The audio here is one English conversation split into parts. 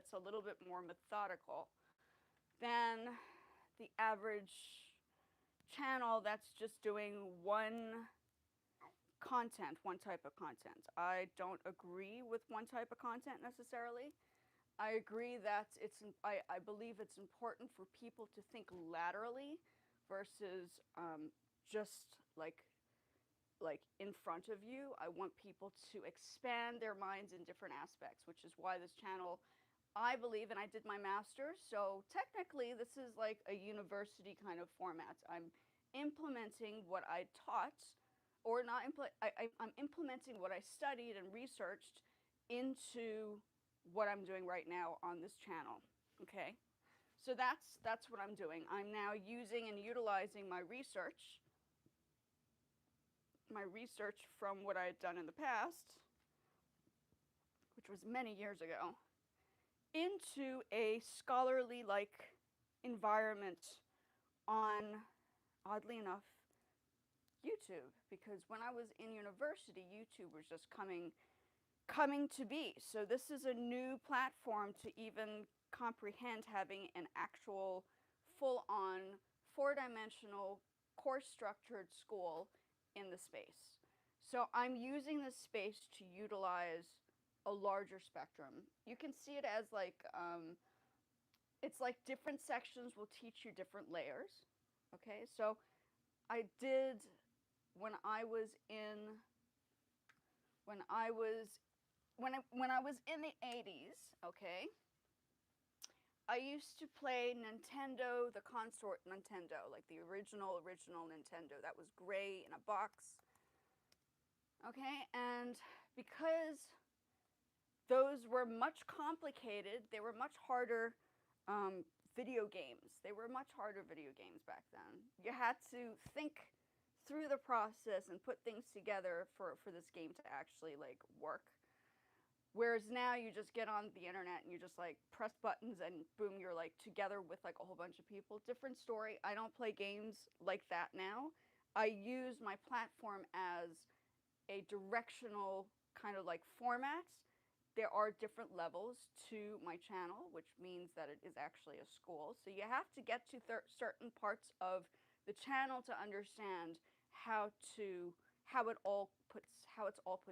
that's a little bit more methodical than the average channel that's just doing one type of content. I don't agree with one type of content necessarily. I agree that I believe it's important for people to think laterally versus just like in front of you. I want people to expand their minds in different aspects, which is why this channel, I believe, and I did my master's, so technically this is like a university kind of format. I'm implementing what I taught, or not I'm implementing what I studied and researched into what I'm doing right now on this channel, okay? So that's what I'm doing. I'm now using and utilizing my research from what I had done in the past, which was many years ago, into a scholarly-like environment on, oddly enough, YouTube. Because when I was in university, YouTube was just coming to be. So this is a new platform to even comprehend having an actual full-on, four-dimensional, course-structured school in the space. So I'm using this space to utilize a larger spectrum. You can see it as like, it's like different sections will teach you different layers. Okay, so I did, when I was in the 80s, okay, I used to play Nintendo, the consort Nintendo, like the original Nintendo that was gray in a box. Okay, and because those were much complicated, they were much harder video games. They were much harder video games back then. You had to think through the process and put things together for this game to actually like work. Whereas now you just get on the internet and you just like press buttons and boom, you're like together with like a whole bunch of people. Different story. I don't play games like that now. I use my platform as a directional kind of like format. There are different levels to my channel, which means that it is actually a school. So you have to get to certain parts of the channel to understand how it's all put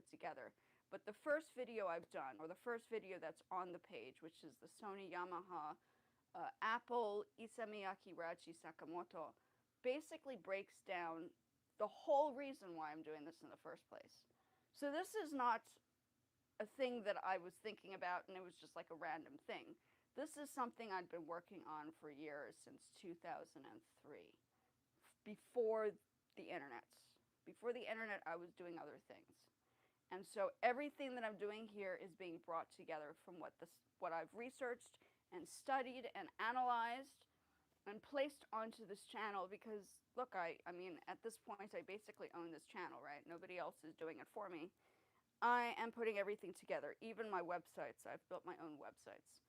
together. But the first video I've done, or the first video that's on the page, which is the Sony Yamaha Apple Isamiyaki Raji Sakamoto, basically breaks down the whole reason why I'm doing this in the first place. So this is not a thing that I was thinking about and it was just like a random thing. This is something I'd been working on for years, since 2003, before the internet. Before the internet, I was doing other things. And so everything that I'm doing here is being brought together from what I've researched and studied and analyzed and placed onto this channel because, look, I mean, at this point, I basically own this channel, right? Nobody else is doing it for me. I am putting everything together, even my websites. I've built my own websites.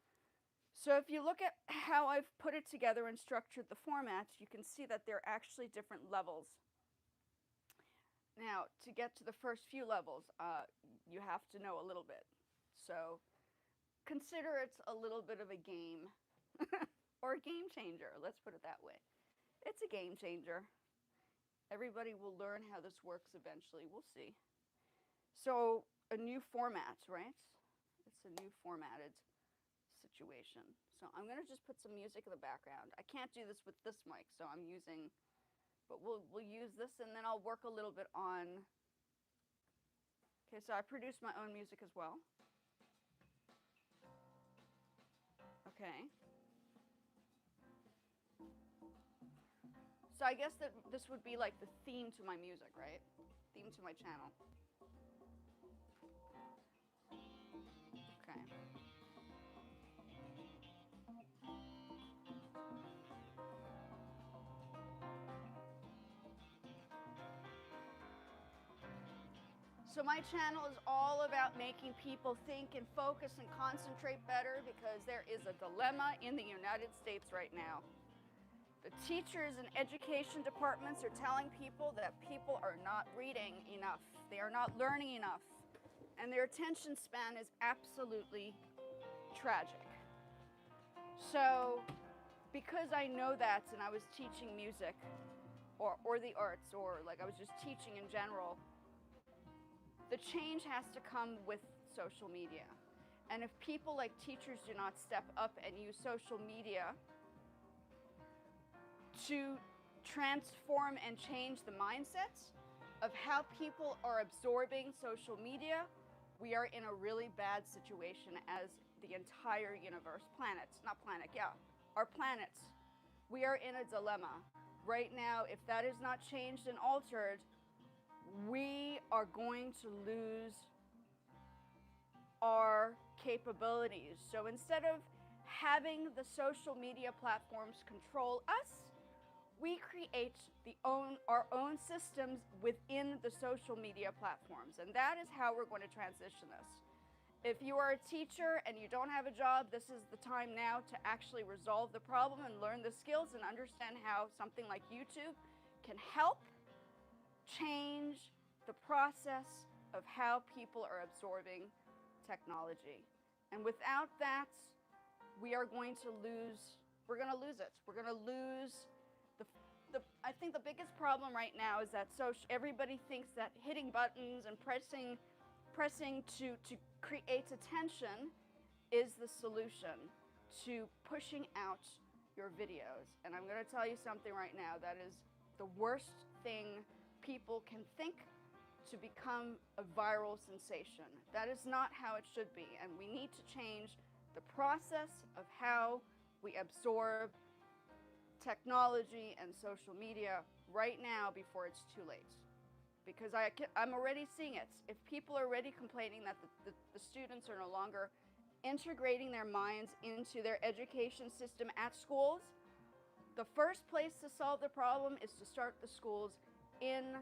So if you look at how I've put it together and structured the format, you can see that there are actually different levels. Now, to get to the first few levels, you have to know a little bit. So consider it a little bit of a game, or a game changer, let's put it that way. It's a game changer. Everybody will learn how this works eventually, we'll see. So, a new format, right? It's a new formatted situation. So I'm gonna just put some music in the background. I can't do this with this mic, so I'm using, but we'll use this and then I'll work a little bit on. Okay, so I produce my own music as well. Okay. So I guess that this would be like the theme to my music, right? Theme to my channel. Okay. So my channel is all about making people think and focus and concentrate better, because there is a dilemma in the United States right now. The teachers and education departments are telling people that people are not reading enough. They are not learning enough. And their attention span is absolutely tragic. So because I know that, and I was teaching music or the arts, or like I was just teaching in general, the change has to come with social media. And if people like teachers do not step up and use social media to transform and change the mindsets of how people are absorbing social media, we are in a really bad situation as the entire universe, our planets. We are in a dilemma. Right now, if that is not changed and altered, we are going to lose our capabilities. So instead of having the social media platforms control us, we create our own systems within the social media platforms. And that is how we're going to transition this. If you are a teacher and you don't have a job, this is the time now to actually resolve the problem and learn the skills and understand how something like YouTube can help change the process of how people are absorbing technology. And without that, we're going to lose it. We're going to lose I think the biggest problem right now is that everybody thinks that hitting buttons and pressing to create attention is the solution to pushing out your videos. And I'm going to tell you something right now, that is the worst thing people can think, to become a viral sensation. That is not how it should be, and we need to change the process of how we absorb technology and social media right now before it's too late. Because I'm already seeing it. If people are already complaining that the students are no longer integrating their minds into their education system at schools, the first place to solve the problem is to start the schools in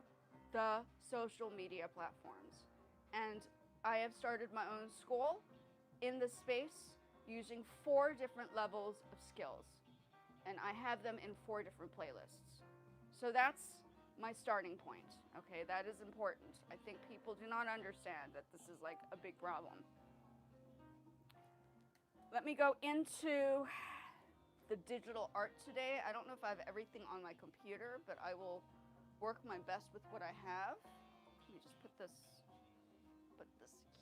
the social media platforms. And I have started my own school in this space using 4 different levels of skills. And I have them in 4 different playlists. So that's my starting point. Okay, that is important. I think people do not understand that this is like a big problem. Let me go into the digital art today. I don't know if I have everything on my computer, but I will work my best with what I have. Let me just put this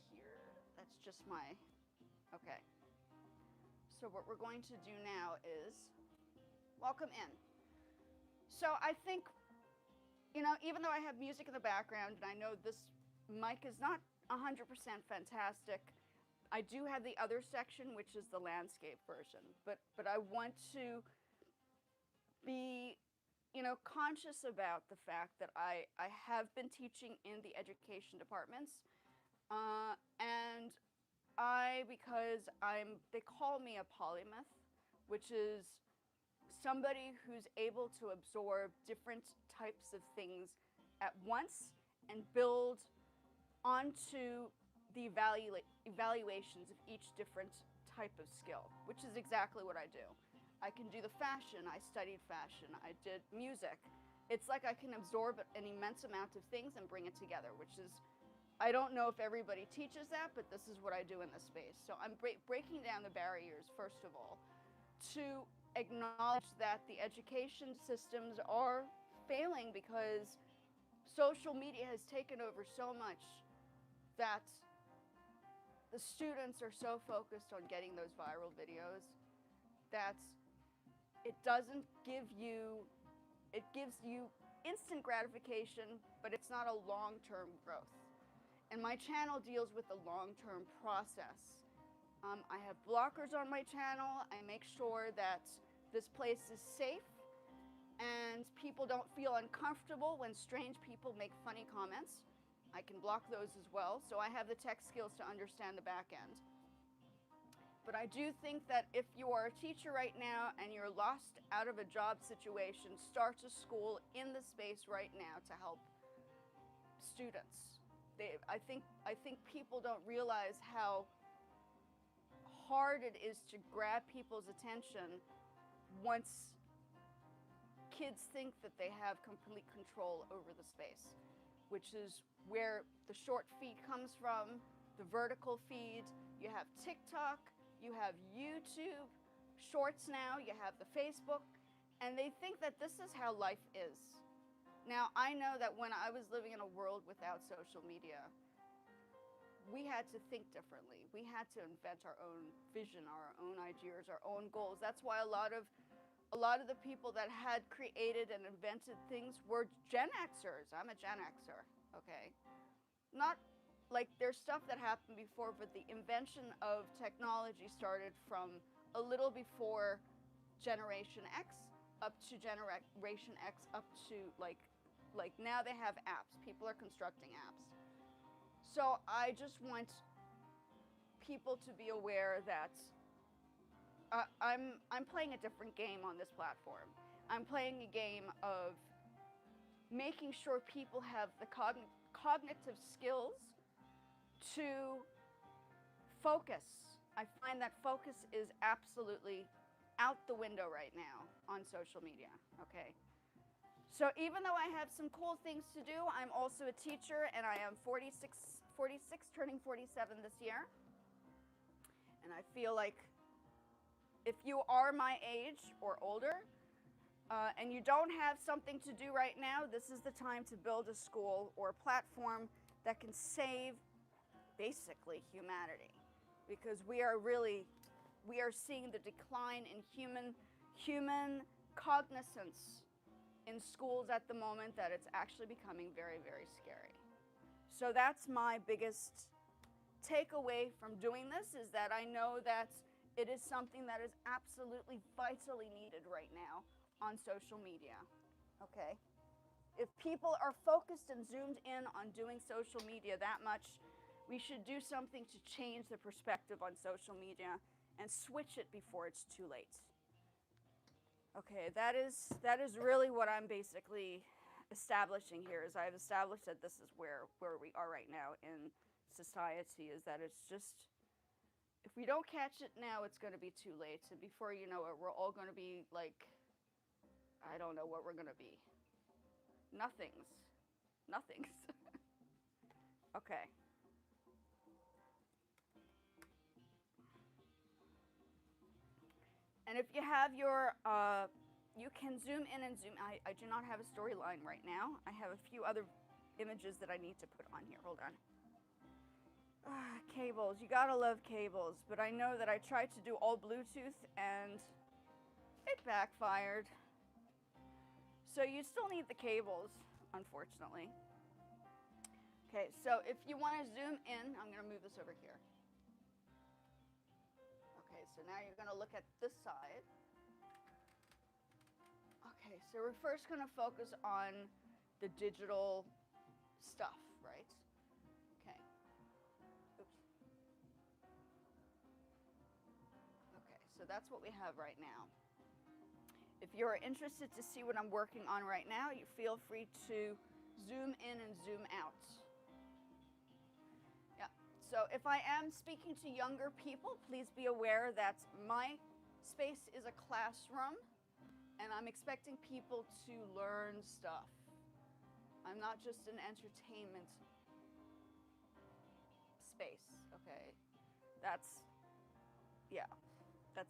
here. That's just my, okay. So what we're going to do now is welcome in. So I think, even though I have music in the background, and I know this mic is not 100% fantastic, I do have the other section, which is the landscape version. But I want to be, conscious about the fact that I have been teaching in the education departments, and they call me a polymath, which is somebody who's able to absorb different types of things at once and build onto the evaluations of each different type of skill, which is exactly what I do. I can do the fashion. I studied fashion. I did music. It's like I can absorb an immense amount of things and bring it together, which is, I don't know if everybody teaches that, but this is what I do in this space. So I'm breaking down the barriers, first of all, to acknowledge that the education systems are failing because social media has taken over so much that the students are so focused on getting those viral videos that it gives you instant gratification, but it's not a long-term growth. And my channel deals with the long-term process. I have blockers on my channel. I make sure that this place is safe and people don't feel uncomfortable when strange people make funny comments. I can block those as well. So I have the tech skills to understand the back end. But I do think that if you are a teacher right now and you're lost out of a job situation, start a school in the space right now to help students. I think people don't realize how hard it is to grab people's attention once kids think that they have complete control over the space, which is where the short feed comes from, the vertical feed. You have TikTok, you have YouTube. Shorts now, you have the Facebook, and they think that this is how life is. Now, I know that when I was living in a world without social media, we had to think differently. We had to invent our own vision, our own ideas, our own goals. That's why a lot of the people that had created and invented things were Gen Xers. I'm a Gen Xer, okay? Not like there's stuff that happened before, but the invention of technology started from a little before Generation X up to Generation X up to like now they have apps. People are constructing apps. So I just want people to be aware that I'm playing a different game on this platform. I'm playing a game of making sure people have the cognitive skills to focus. I find that focus is absolutely out the window right now on social media, okay? So even though I have some cool things to do, I'm also a teacher, and I am 46, turning 47 this year. And I feel like if you are my age or older, and you don't have something to do right now, this is the time to build a school or a platform that can save basically humanity, because we are seeing the decline in human cognizance in schools at the moment, that it's actually becoming very, very scary. So that's my biggest takeaway from doing this, is that I know that it is something that is absolutely vitally needed right now on social media, okay? If people are focused and zoomed in on doing social media that much, we should do something to change the perspective on social media and switch it before it's too late. Okay, that is really what I'm basically establishing here, is I've established that this is where we are right now in society, is that it's just, if we don't catch it now, it's going to be too late. And before you know it, we're all going to be like, I don't know what we're going to be. Nothings. Okay. And if you have your, you can zoom in and zoom. I do not have a storyline right now. I have a few other images that I need to put on here. Hold on. Cables. You gotta love cables. But I know that I tried to do all Bluetooth and it backfired. So you still need the cables, unfortunately. Okay, so if you want to zoom in, I'm going to move this over here. Okay, so now you're going to look at this side. Okay, so we're first going to focus on the digital stuff, right? Okay. Oops. Okay, so that's what we have right now. If you're interested to see what I'm working on right now, you feel free to zoom in and zoom out. Yeah, so if I am speaking to younger people, please be aware that my space is a classroom, and I'm expecting people to learn stuff. I'm not just an entertainment space, okay? That's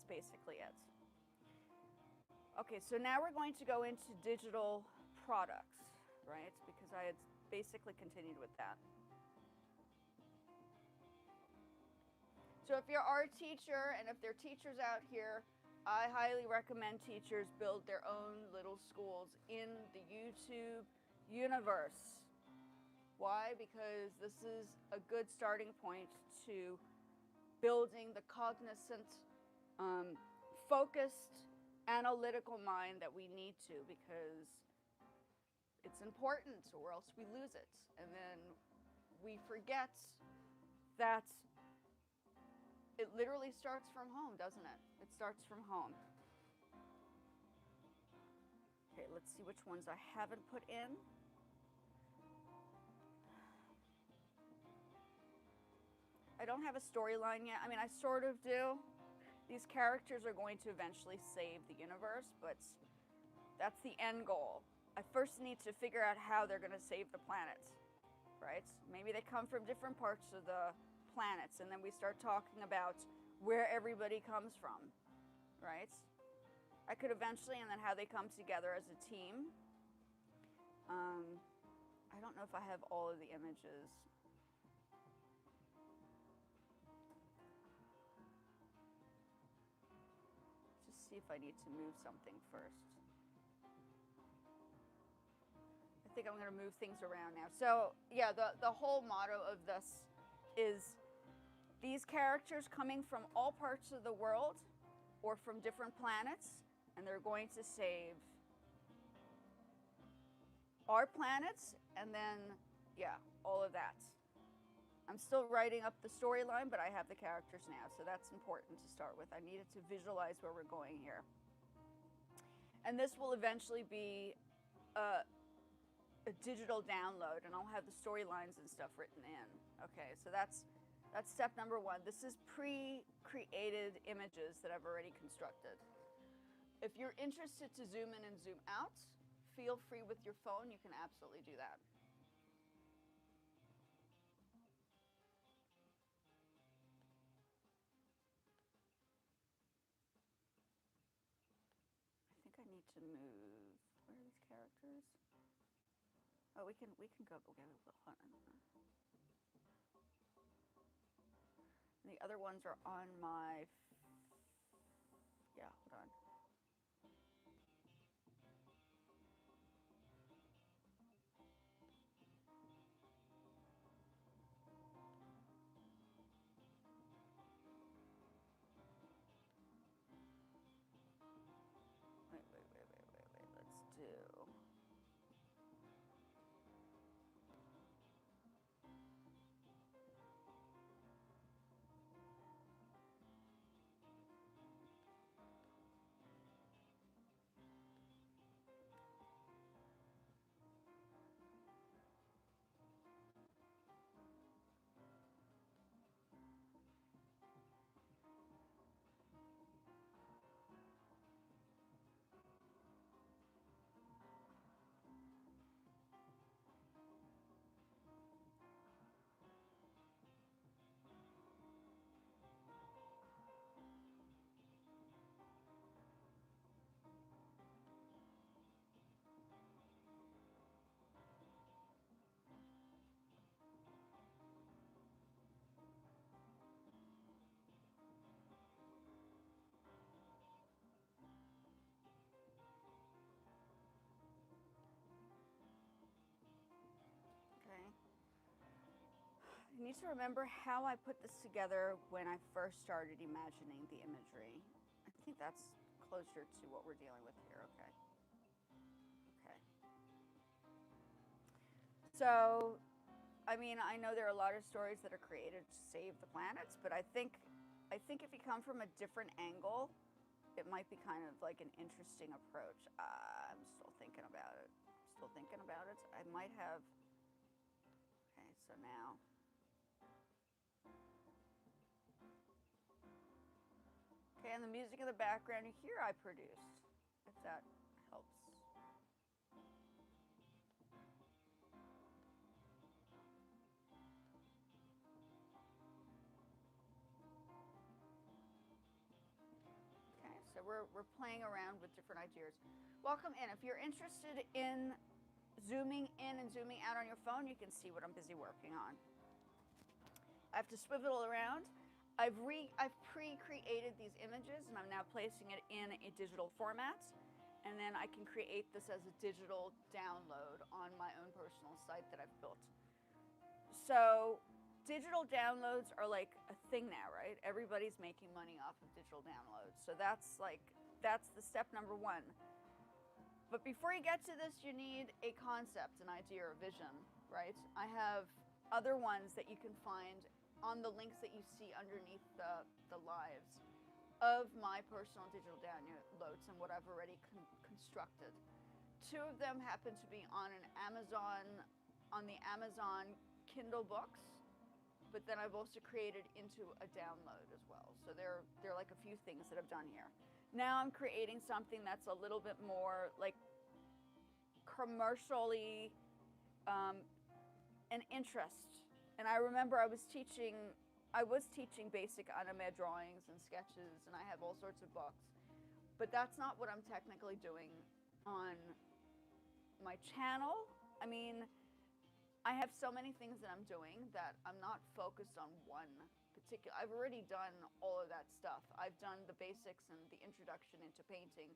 basically it. Okay, so now we're going to go into digital products, right? Because I had basically continued with that. So if you are a teacher, and if there are teachers out here, I highly recommend teachers build their own little schools in the YouTube universe. Why? Because this is a good starting point to building the cognizant, focused, analytical mind that we need to, because it's important, or else we lose it. And then we forget that it literally starts from home, doesn't it? It starts from home. Okay, let's see which ones I haven't put in. I don't have a storyline yet. I mean, I sort of do. These characters are going to eventually save the universe, but that's the end goal. I first need to figure out how they're going to save the planets, right? Maybe they come from different parts of the planets, and then we start talking about where everybody comes from. right? I could eventually, and then how they come together as a team. I don't know if I have all of the images. Just see if I need to move something first. I think I'm going to move things around now. So yeah, the whole motto of this is these characters coming from all parts of the world or from different planets, and they're going to save our planets, and then, yeah, all of that. I'm still writing up the storyline, but I have the characters now, so that's important to start with. I needed to visualize where we're going here. And this will eventually be a digital download, and I'll have the storylines and stuff written in. Okay, so that's step number one. This is pre-created images that I've already constructed. If you're interested to zoom in and zoom out, feel free with your phone. You can absolutely do that. I think I need to move. Where are these characters? Oh, we can go. Okay, hold on. And the other ones are on my. Yeah, hold on. Wait. Let's do. Okay. I need to remember how I put this together when I first started imagining the imagery. I think that's closer to what we're dealing with here. Okay. Okay. So, I mean, I know there are a lot of stories that are created to save the planets, but I think if you come from a different angle, it might be kind of like an interesting approach. I'm still thinking about it. I might have. Okay, so now. Okay, and the music in the background you hear I produced, if that helps. Okay, so we're playing around with different ideas. Welcome in. If you're interested in zooming in and zooming out on your phone, you can see what I'm busy working on. I have to swivel around. I've pre-created these images, and I'm now placing it in a digital format, and then I can create this as a digital download on my own personal site that I've built. So digital downloads are like a thing now, right? Everybody's making money off of digital downloads. So that's the step number one. But before you get to this, you need a concept, an idea, or a vision, right? I have other ones that you can find on the links that you see underneath the lives of my personal digital downloads and what I've already constructed. Two of them happen to be on the Amazon Kindle books, but then I've also created into a download as well. So they're like a few things that I've done here. Now I'm creating something that's a little bit more like commercially an interest. And I remember I was teaching basic anime drawings and sketches, and I have all sorts of books. But that's not what I'm technically doing on my channel. I mean, I have so many things that I'm doing that I'm not focused on one particular. I've already done all of that stuff. I've done the basics and the introduction into painting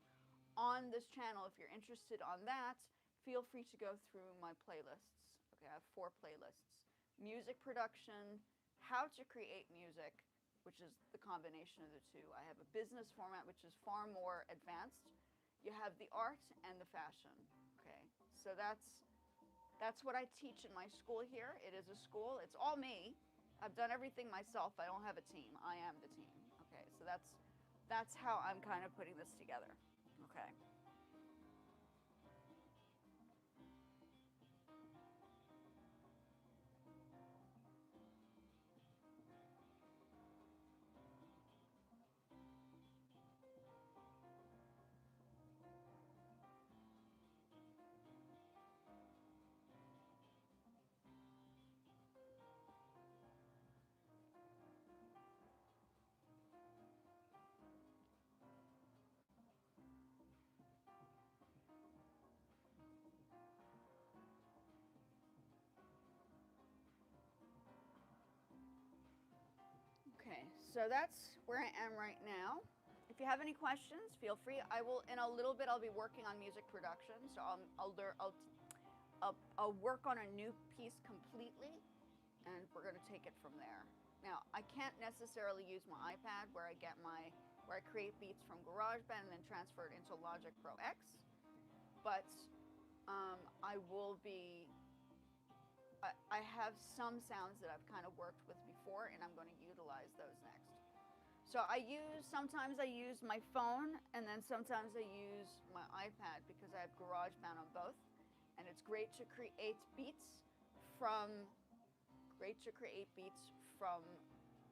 on this channel. If you're interested on that, feel free to go through my playlists. Okay, I have 4 playlists. Music production, how to create music, which is the combination of the two. I have a business format, which is far more advanced. You have the art and the fashion. Okay, so that's what I teach in my school here. It is a school. It's all me. I've done everything myself. I don't have a team. I am the team. Okay, so that's how I'm kind of putting this together. Okay. Okay, so that's where I am right now. If you have any questions, feel free. I will, in a little bit, I'll be working on music production. So I'll work on a new piece completely, and we're going to take it from there. Now, I can't necessarily use my iPad where I create beats from GarageBand and then transfer it into Logic Pro X, but I will be. I have some sounds that I've kind of worked with before, and I'm going to utilize those next. So sometimes I use my phone, and then sometimes I use my iPad because I have GarageBand on both, and it's great to create beats from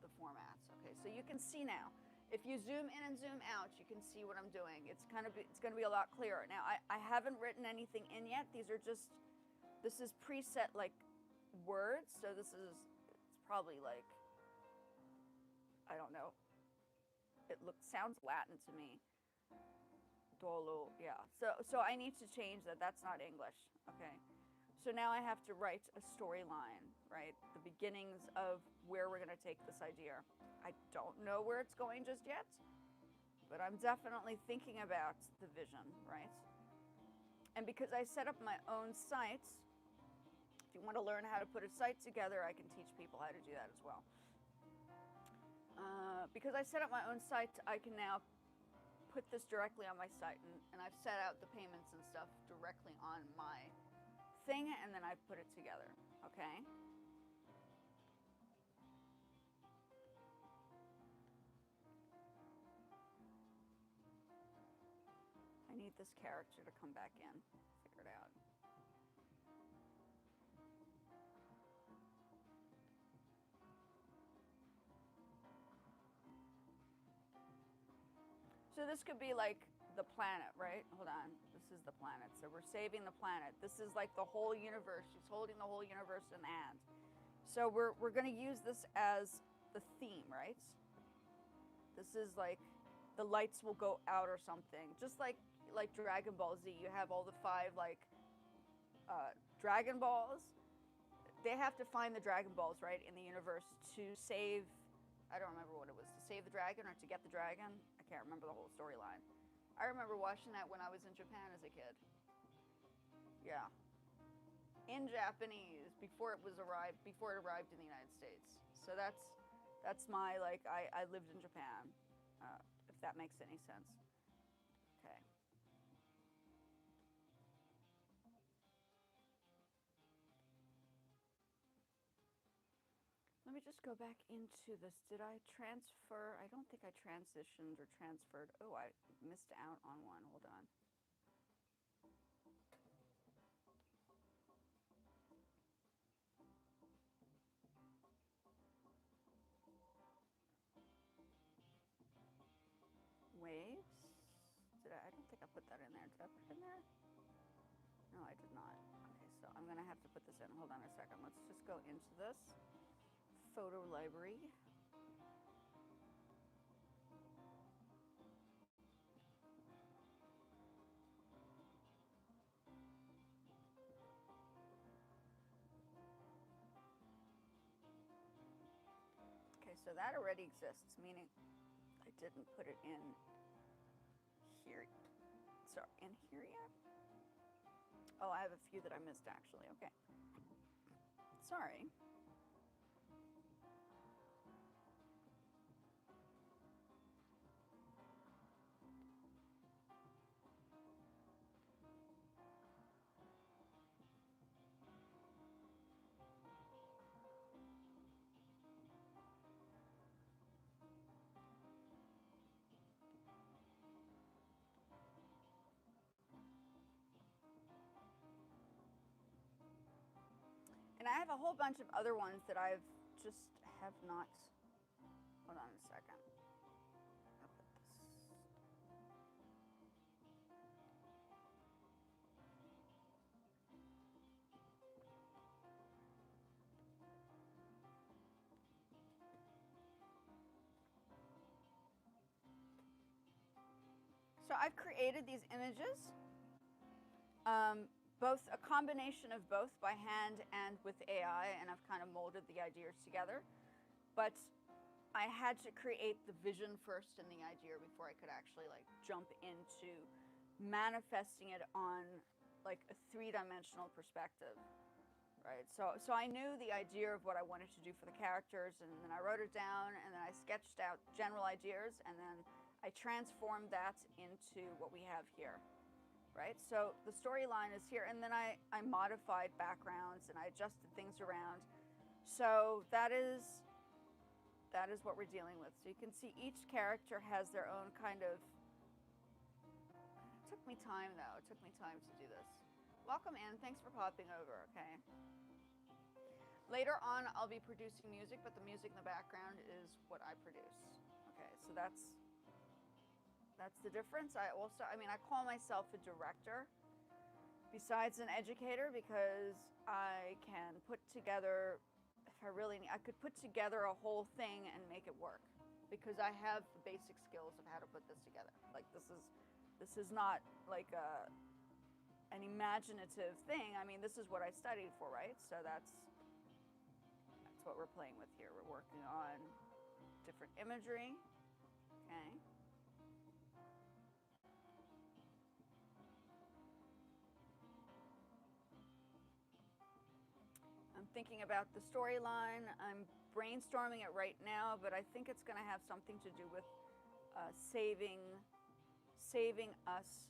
the formats. Okay, so you can see now. If you zoom in and zoom out, you can see what I'm doing. It's going to be a lot clearer. Now, I haven't written anything in yet. This is preset like words, so it's probably like, I don't know, sounds Latin to me. Dolo, yeah. So I need to change that. That's not English. Okay. So now I have to write a storyline, right? The beginnings of where we're going to take this idea. I don't know where it's going just yet, but I'm definitely thinking about the vision, right? And because I set up my own site, if you want to learn how to put a site together, I can teach people how to do that as well. Because I set up my own site, I can now put this directly on my site, and I've set out the payments and stuff directly on my thing, and then I put it together, okay? I need this character to come back in, figure it out. So this could be like the planet, right? Hold on. This is the planet. So we're saving the planet. This is like the whole universe. She's holding the whole universe in the hand. So we're going to use this as the theme, right? This is like the lights will go out or something. Just like Dragon Ball Z, you have all the 5 like Dragon Balls. They have to find the Dragon Balls, right, in the universe to save, I don't remember what it was, to save the dragon or to get the dragon. I can't remember the whole storyline. I remember watching that when I was in Japan as a kid. Yeah. In Japanese before it arrived in the United States. So that's my, like, I lived in Japan, if that makes any sense. Okay. Let me just go back into this. Did I transfer? I don't think I transitioned or transferred. Oh, I missed out on one. Hold on. Waves? I don't think I put that in there. Did I put it in there? No, I did not. Okay, so I'm gonna have to put this in. Hold on a second. Let's just go into this photo library. so that already exists, meaning I didn't put it in here. Sorry, in here yet? Oh, I have a few that I missed actually. Okay. Sorry. And I have a whole bunch of other ones that I've just have not. Hold on a second. I'll put this. So I've created these images, both a combination of both by hand and with AI, and I've kind of molded the ideas together. But I had to create the vision first and the idea before I could actually like jump into manifesting it on like a three-dimensional perspective, right? So I knew the idea of what I wanted to do for the characters, and then I wrote it down, and then I sketched out general ideas, and then I transformed that into what we have here, right? So the storyline is here, and then I modified backgrounds and I adjusted things around. So that is what we're dealing with. So you can see each character has their own kind of. It took me time though. It took me time to do this. Welcome in. Thanks for popping over. Okay. Later on, I'll be producing music, but the music in the background is what I produce. Okay, so that's the difference. I call myself a director besides an educator because I can put together, I could put together a whole thing and make it work because I have the basic skills of how to put this together. Like this is not like an imaginative thing. I mean, this is what I studied for, right? So that's what we're playing with here. We're working on different imagery. Okay. I'm thinking about the storyline. I'm brainstorming it right now, but I think it's going to have something to do with saving us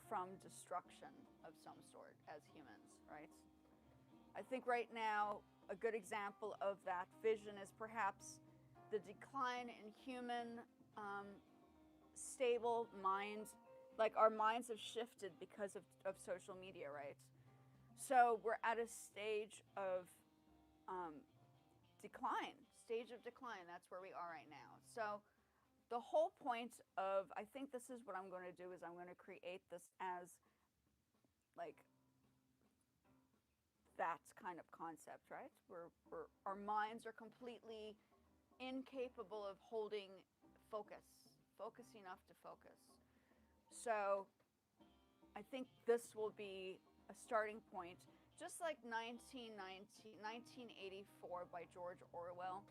from destruction of some sort as humans, right? I think right now a good example of that vision is perhaps the decline in human stable minds. Like our minds have shifted because of social media, right? So we're at a stage of decline. That's where we are right now. So the whole point of, I think this is what I'm going to do, is I'm going to create this as like that kind of concept, right? Our minds are completely incapable of holding focus enough to focus. So I think this will be a starting point, just like 1984 by George Orwell.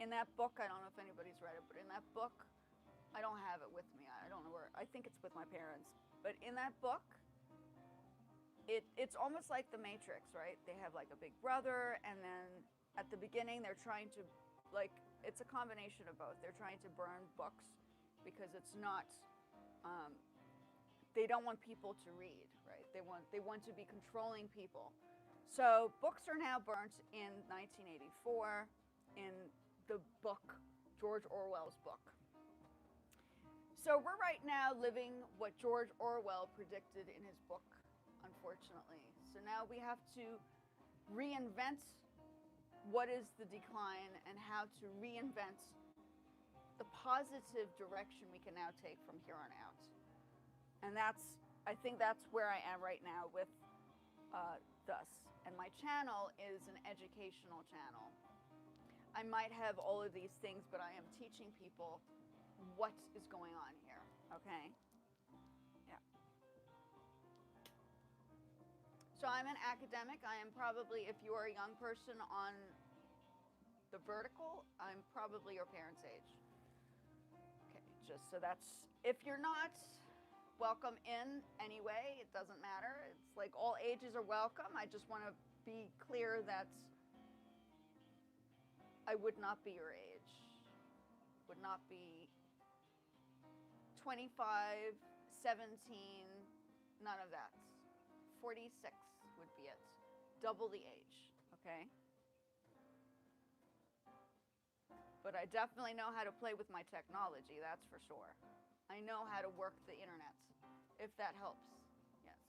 In that book, I don't know if anybody's read it, but in that book, I don't have it with me. I don't know where. I think it's with my parents. But in that book, it's almost like the Matrix, right? They have like a big brother, and then at the beginning, they're trying to, like, it's a combination of both. They're trying to burn books because it's not. They don't want people to read, right? They want to be controlling people. So books are now burnt in 1984 in the book, George Orwell's book. So we're right now living what George Orwell predicted in his book, unfortunately. So now we have to reinvent what is the decline and how to reinvent the positive direction we can now take from here on out. And I think that's where I am right now with this. And my channel is an educational channel. I might have all of these things, but I am teaching people what is going on here, okay? Yeah. So I'm an academic. I am probably, if you are a young person on The vertical, I'm probably your parents' age. Okay, just so that's, if you're not welcome in anyway, it doesn't matter. It's like all ages are welcome. I just want to be clear that I would not be your age. Would not be 25, 17, none of that. 46 would be it. Double the age, okay? But I definitely know how to play with my technology, that's for sure. I know how to work the internet, if that helps, yes.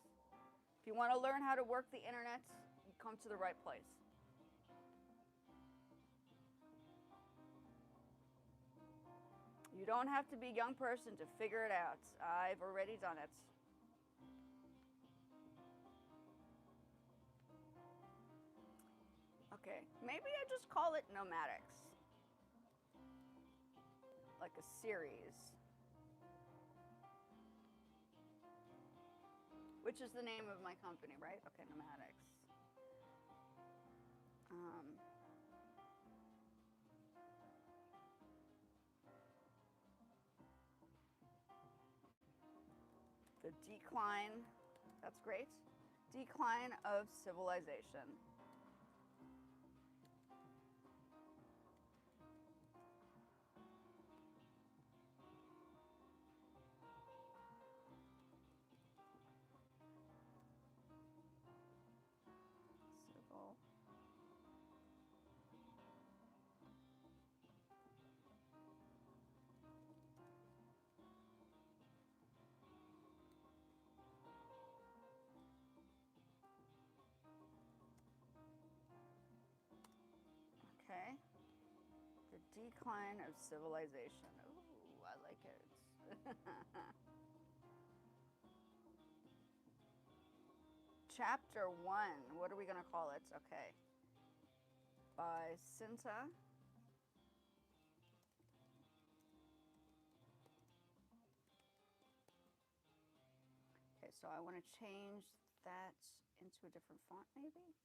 If you want to learn how to work the internet, you come to the right place. You don't have to be a young person to figure it out. I've already done it. Okay, maybe I just call it nomadics. Like a series. Which is the name of my company, right? Okay, nomadics. The decline, that's great. Decline of civilization. Civil. Okay. The decline of civilization. Ooh, I like it. Chapter 1. What are we going to call it? Okay. By Cinta. Okay, so I want to change that into a different font, maybe?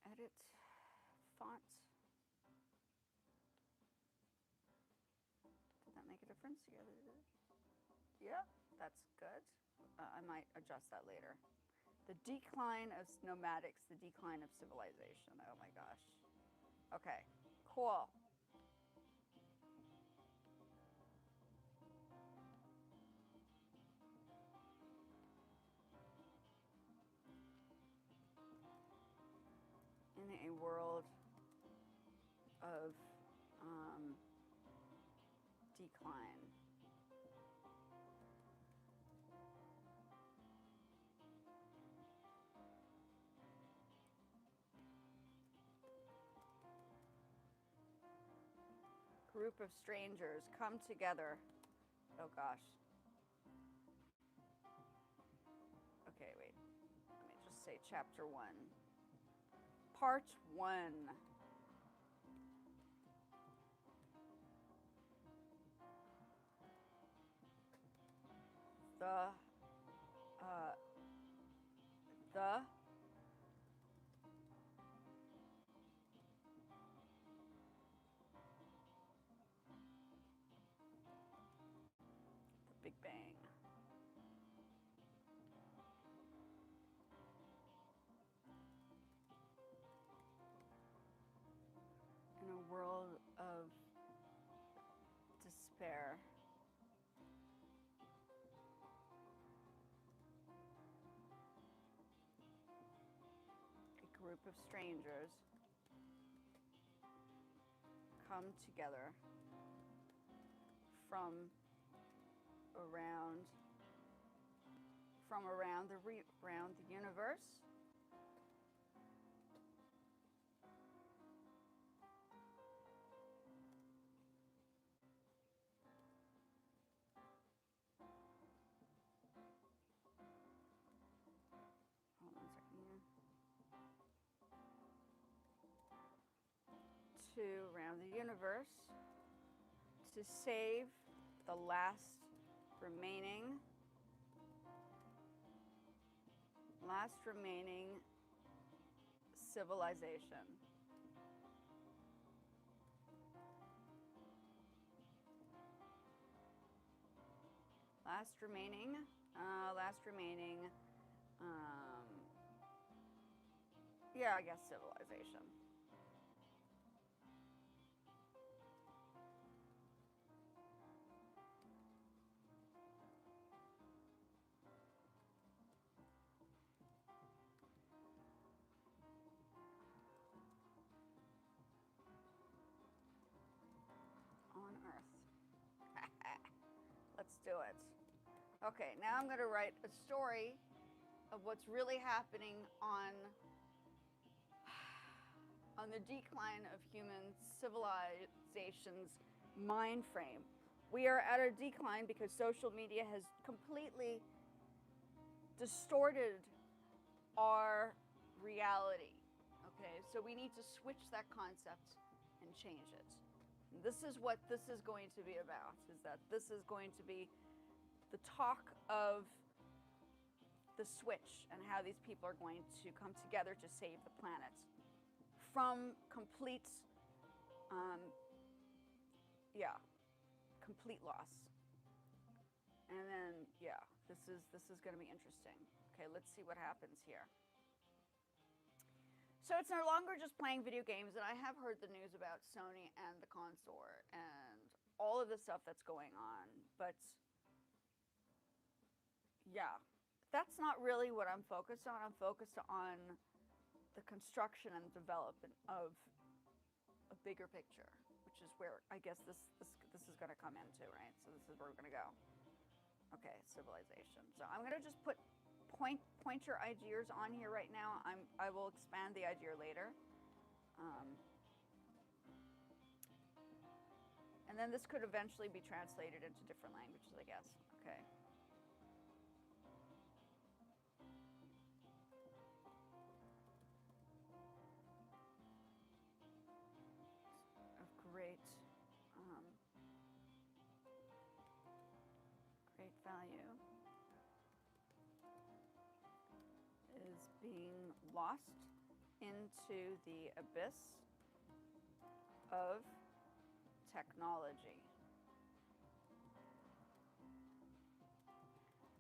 Edit font. Did that make a difference? Yeah, that's good. I might adjust that later. The decline of nomadics, the decline of civilization. Oh my gosh. Okay, cool. In a world of decline. Group of strangers come together. Oh gosh. Okay, wait. Let me just say chapter 1. Part 1. The Big Bang. In a world of despair. A group of strangers come together from around the universe. Hold on a second here. To around the universe to save the last remaining civilization. Last remaining. Yeah, I guess civilization. On Earth. Let's do it. Okay, now I'm going to write a story of what's really happening on the decline of human civilization's mind frame. We are at a decline because social media has completely distorted our reality. Okay, so we need to switch that concept and change it. And this is what this is going to be about, is that this is going to be the talk of the switch and how these people are going to come together to save the planet from complete, complete loss. And then, this is going to be interesting. Okay, let's see what happens here. So it's no longer just playing video games, and I have heard the news about Sony and the consort and all of the stuff that's going on, but yeah, that's not really what I'm focused on. I'm focused on the construction and development of a bigger picture, which is where I guess this is going to come into, right? So this is where we're going to go. Okay, civilization. So I'm going to just put pointer ideas on here right now. I will expand the idea later. And then this could eventually be translated into different languages, I guess. Okay. Of great value is being lost into the abyss of technology.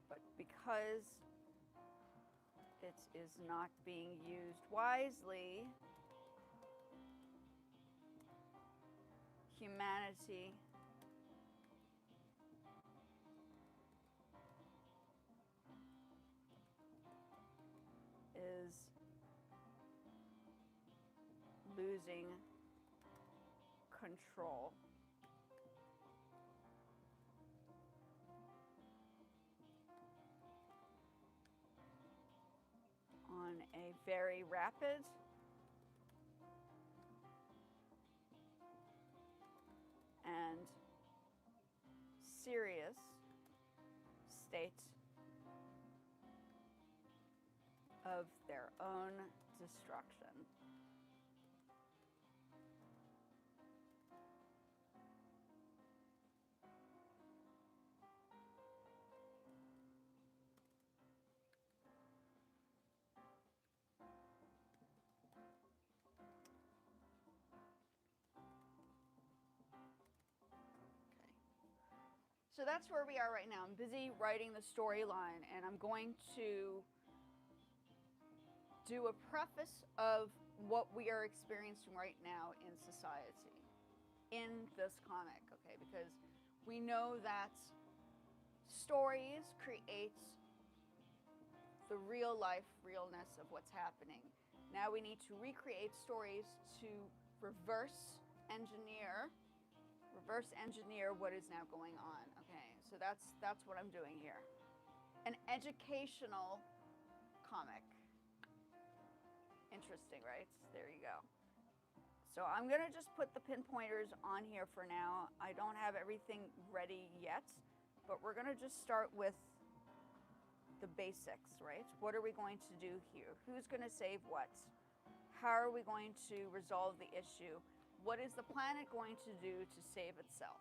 But because it is not being used wisely, humanity is losing control. On a very rapid and serious state of their own destruction. So that's where we are right now. I'm busy writing the storyline, and I'm going to do a preface of what we are experiencing right now in society, in this comic, okay? Because we know that stories create the real life realness of what's happening. Now we need to recreate stories to reverse engineer what is now going on. Okay, so that's what I'm doing here. An educational comic. Interesting, right? There you go. So I'm gonna just put the pinpointers on here for now. I don't have everything ready yet, but we're gonna just start with the basics, right? What are we going to do here? Who's gonna save what? How are we going to resolve the issue? What is the planet going to do to save itself?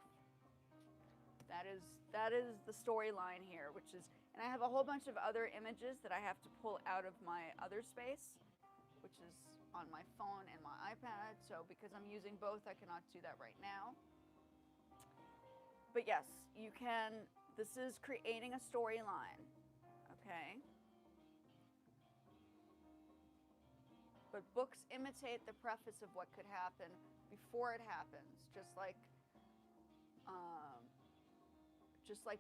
That is the storyline here, which is, and I have a whole bunch of other images that I have to pull out of my other space, which is on my phone and my iPad. So because I'm using both, I cannot do that right now. But yes, you can This is creating a storyline, okay? But books imitate the preface of what could happen before it happens, just like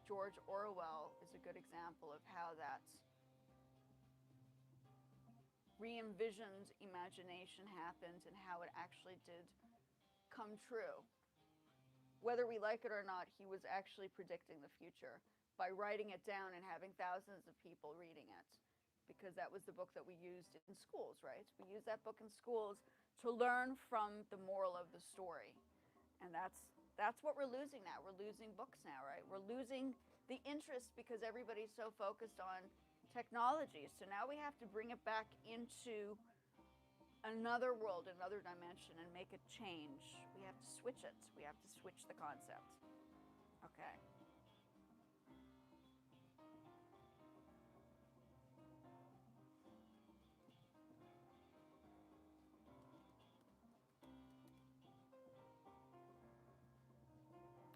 George Orwell is a good example of how that re-envisioned imagination happened and how it actually did come true. Whether we like it or not, he was actually predicting the future by writing it down and having thousands of people reading it, because that was the book that we used in schools, right? We used that book in schools to learn from the moral of the story. And that's what we're losing now. We're losing books now, right? We're losing the interest because everybody's so focused on technology. So now we have to bring it back into another world, another dimension, and make it change. We have to switch it. We have to switch the concept. Okay.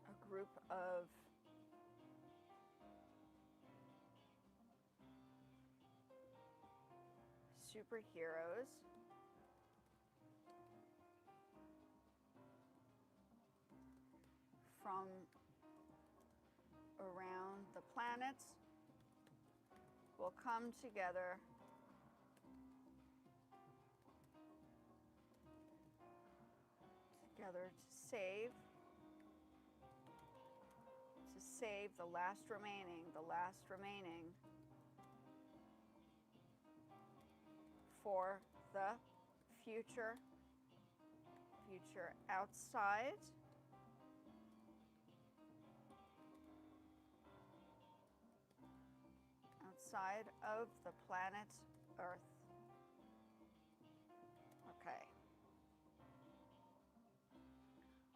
A group of superheroes from around the planet will come together to save the last remaining for the future outside of the planet Earth. Okay.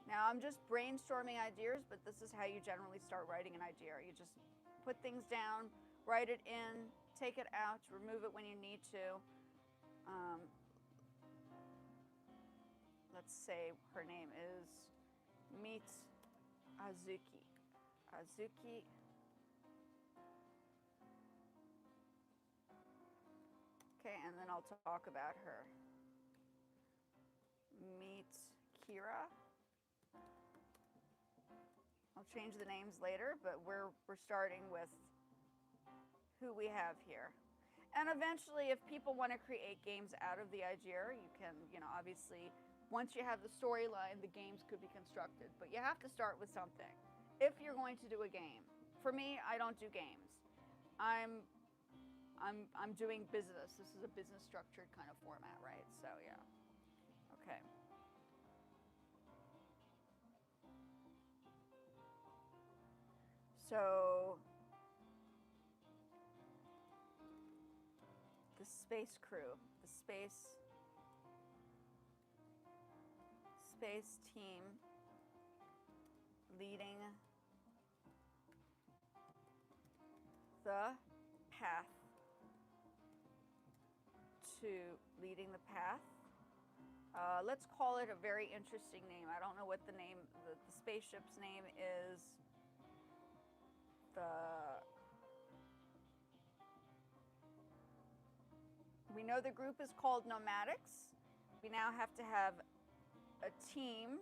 Now I'm just brainstorming ideas, but this is how you generally start writing an idea. You just put things down, write it in, take it out, remove it when you need to. Let's say her name is Meet Azuki. Azuki. Okay, and then I'll talk about her. Meet Kira. I'll change the names later, but we're starting with who we have here. And eventually, if people want to create games out of the idea, you can, obviously, once you have the storyline, the games could be constructed. But you have to start with something if you're going to do a game. For me, I don't do games. I'm doing business. This is a business structured kind of format, right? So yeah. Okay. So the space crew, the space team leading the path let's call it a very interesting name. I don't know what the name, the spaceship's name is. We know the group is called Nomadics. We now have to have a team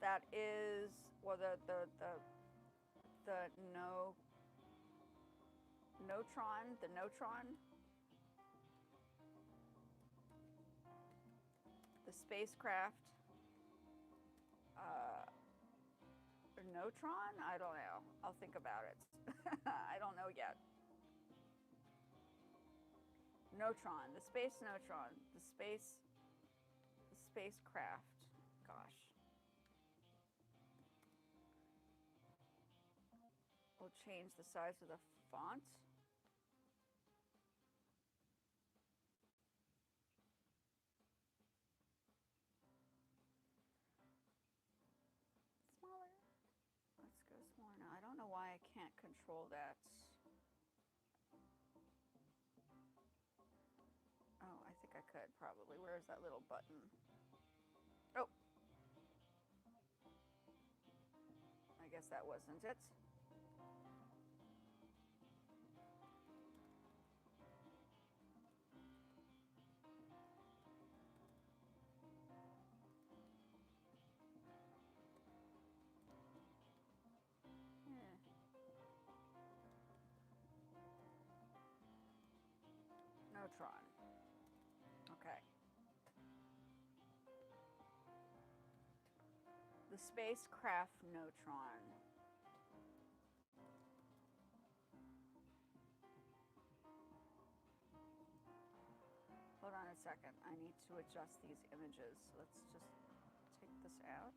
that is, well, the Notron, the spacecraft, Notron? I don't know. I'll think about it. I don't know yet. Notron, the space Notron, the spacecraft. Gosh. We'll change the size of the font. Smaller. Let's go smaller now. I don't know why I can't control that. Oh, I think I could probably. Where is that little button? Oh. I guess that wasn't it. The spacecraft neutron. Hold on a second. I need to adjust these images. Let's just take this out.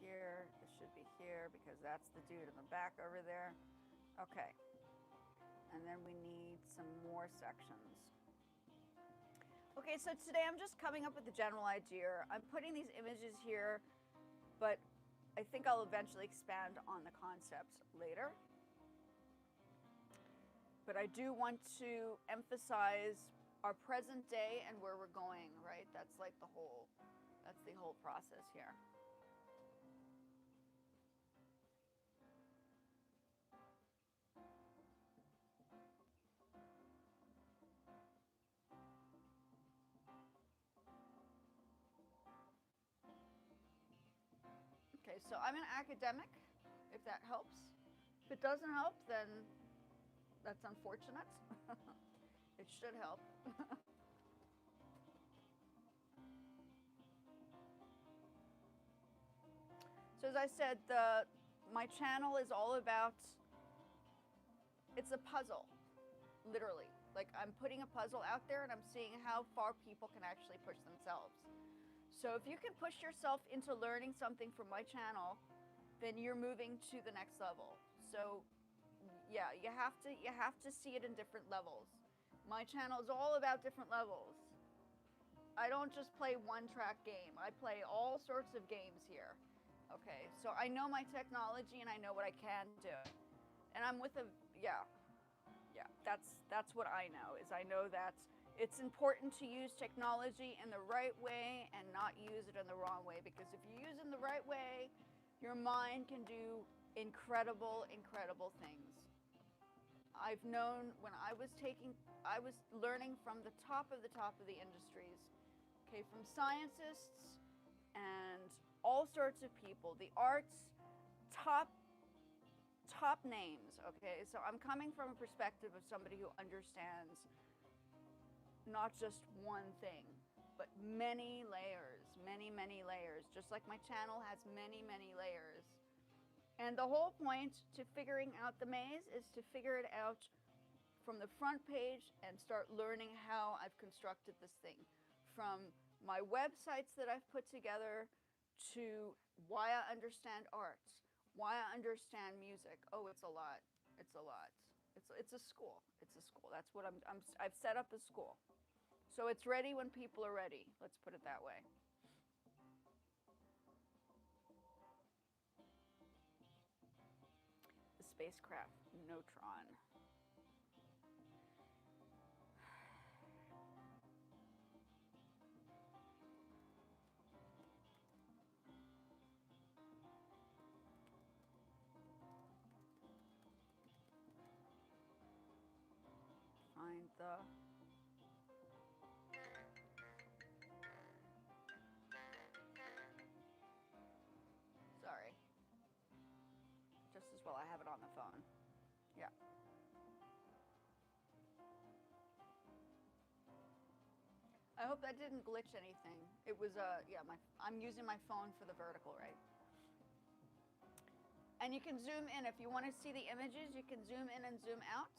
Here, it should be here because that's the dude in the back over there. Okay. And then we need some more sections. Okay, so today I'm just coming up with a general idea. I'm putting these images here, but I think I'll eventually expand on the concepts later. But I do want to emphasize our present day and where we're going, right? That's like the whole process here. Okay, so I'm an academic, if that helps. If it doesn't help, then that's unfortunate. It should help. So as I said, my channel is all about, it's a puzzle, literally. Like I'm putting a puzzle out there and I'm seeing how far people can actually push themselves. So if you can push yourself into learning something from my channel, then you're moving to the next level. So yeah, you have to see it in different levels. My channel is all about different levels. I don't just play one-track game. I play all sorts of games here. Okay, so I know my technology and I know what I can do. And I'm with that's what I know, is I know that it's important to use technology in the right way and not use it in the wrong way, because if you use it in the right way, your mind can do incredible, incredible things. I've known when I was learning from the top of the industries, okay, from scientists and all sorts of people, the arts, top names, okay? So I'm coming from a perspective of somebody who understands not just one thing, but many layers, many layers, just like my channel has many layers. And the whole point to figuring out the maze is to figure it out from the front page and start learning how I've constructed this thing. From my websites that I've put together to why I understand arts, why I understand music. Oh, it's a lot. It's a lot. It's a school. It's a school. That's what I've set up a school. So it's ready when people are ready. Let's put it that way. The spacecraft neutron. Find the sorry. Just as well I have it on the phone. Yeah. I hope that didn't glitch anything. It was yeah, I'm using my phone for the vertical, right? And you can zoom in if you want to see the images. You can zoom in and zoom out,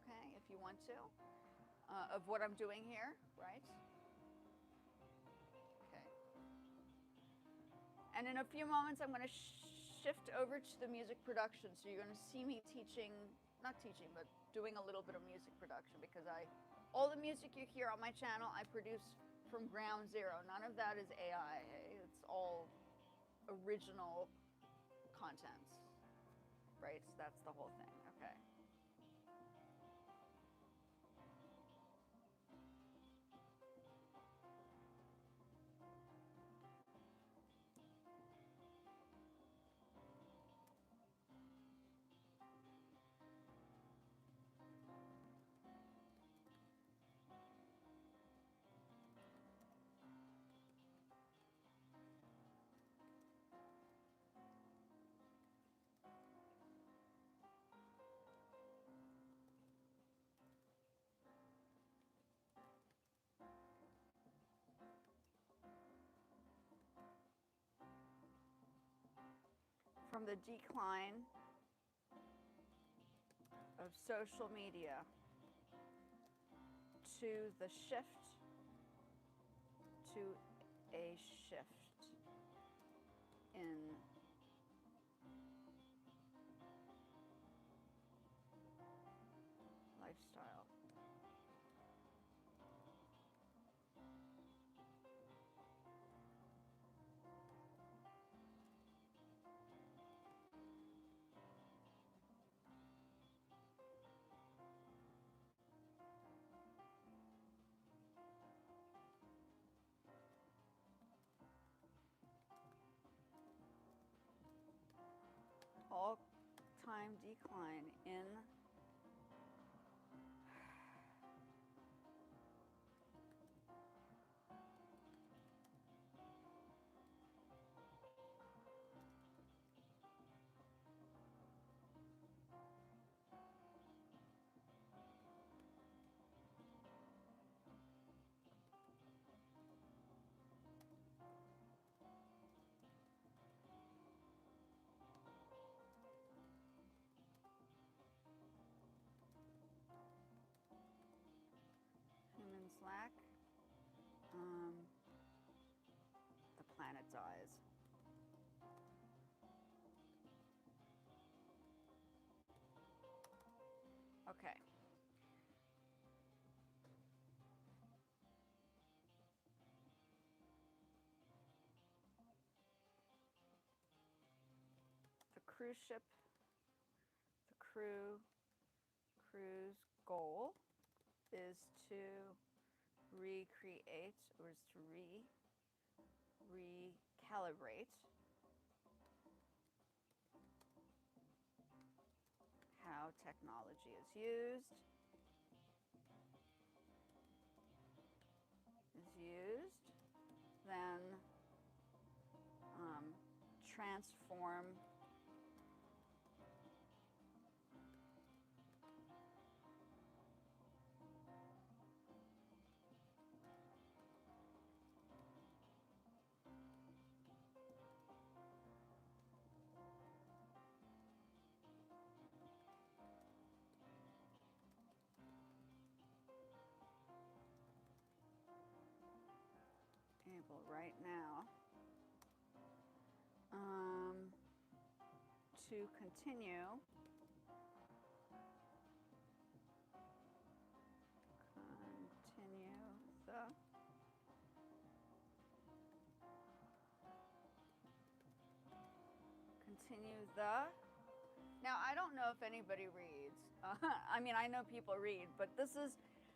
okay, if you want to, of what I'm doing here, right? Okay. And in a few moments, I'm going to shift over to the music production. So you're going to see me teaching, not teaching, but doing a little bit of music production, because all the music you hear on my channel, I produce from ground zero. None of that is AI. It's all original content, right? So that's the whole thing. Okay. from the decline of social media to the shift to a shift in lifestyle. All-time decline in human slack, the planet dies. Okay. The cruise ship, the crew's goal is to recreate, or is to recalibrate how technology is used, then transform able right now to continue the now I don't know if anybody reads. I mean, I know people read, but this is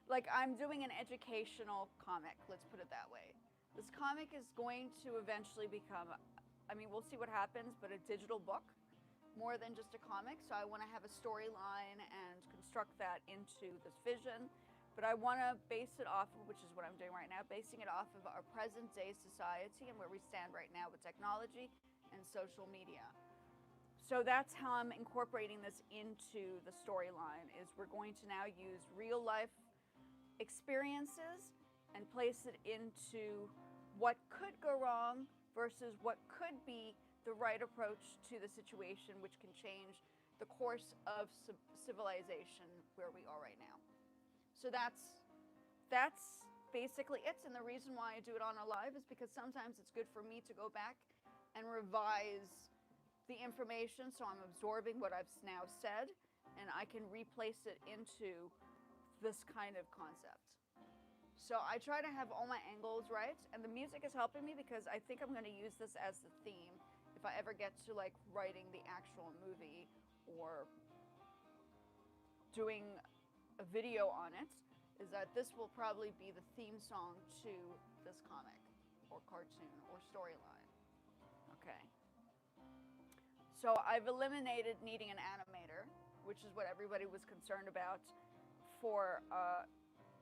like I'm doing an educational comic, let's put it that way. This comic is going to eventually become, I mean, we'll see what happens, but a digital book more than just a comic. So I want to have a storyline and construct that into this vision. But I want to base it off of, which is what I'm doing right now, basing it off of our present day society and where we stand right now with technology and social media. So that's how I'm incorporating this into the storyline, is we're going to now use real life experiences and place it into what could go wrong versus what could be the right approach to the situation, which can change the course of civilization where we are right now. So that's basically it. And the reason why I do it on a live is because sometimes it's good for me to go back and revise the information, so I'm absorbing what I've now said, and I can replace it into this kind of concept. So I try to have all my angles right, and the music is helping me because I think I'm going to use this as the theme if I ever get to like writing the actual movie or doing a video on it, is that this will probably be the theme song to this comic or cartoon or storyline. Okay. So I've eliminated needing an animator, which is what everybody was concerned about for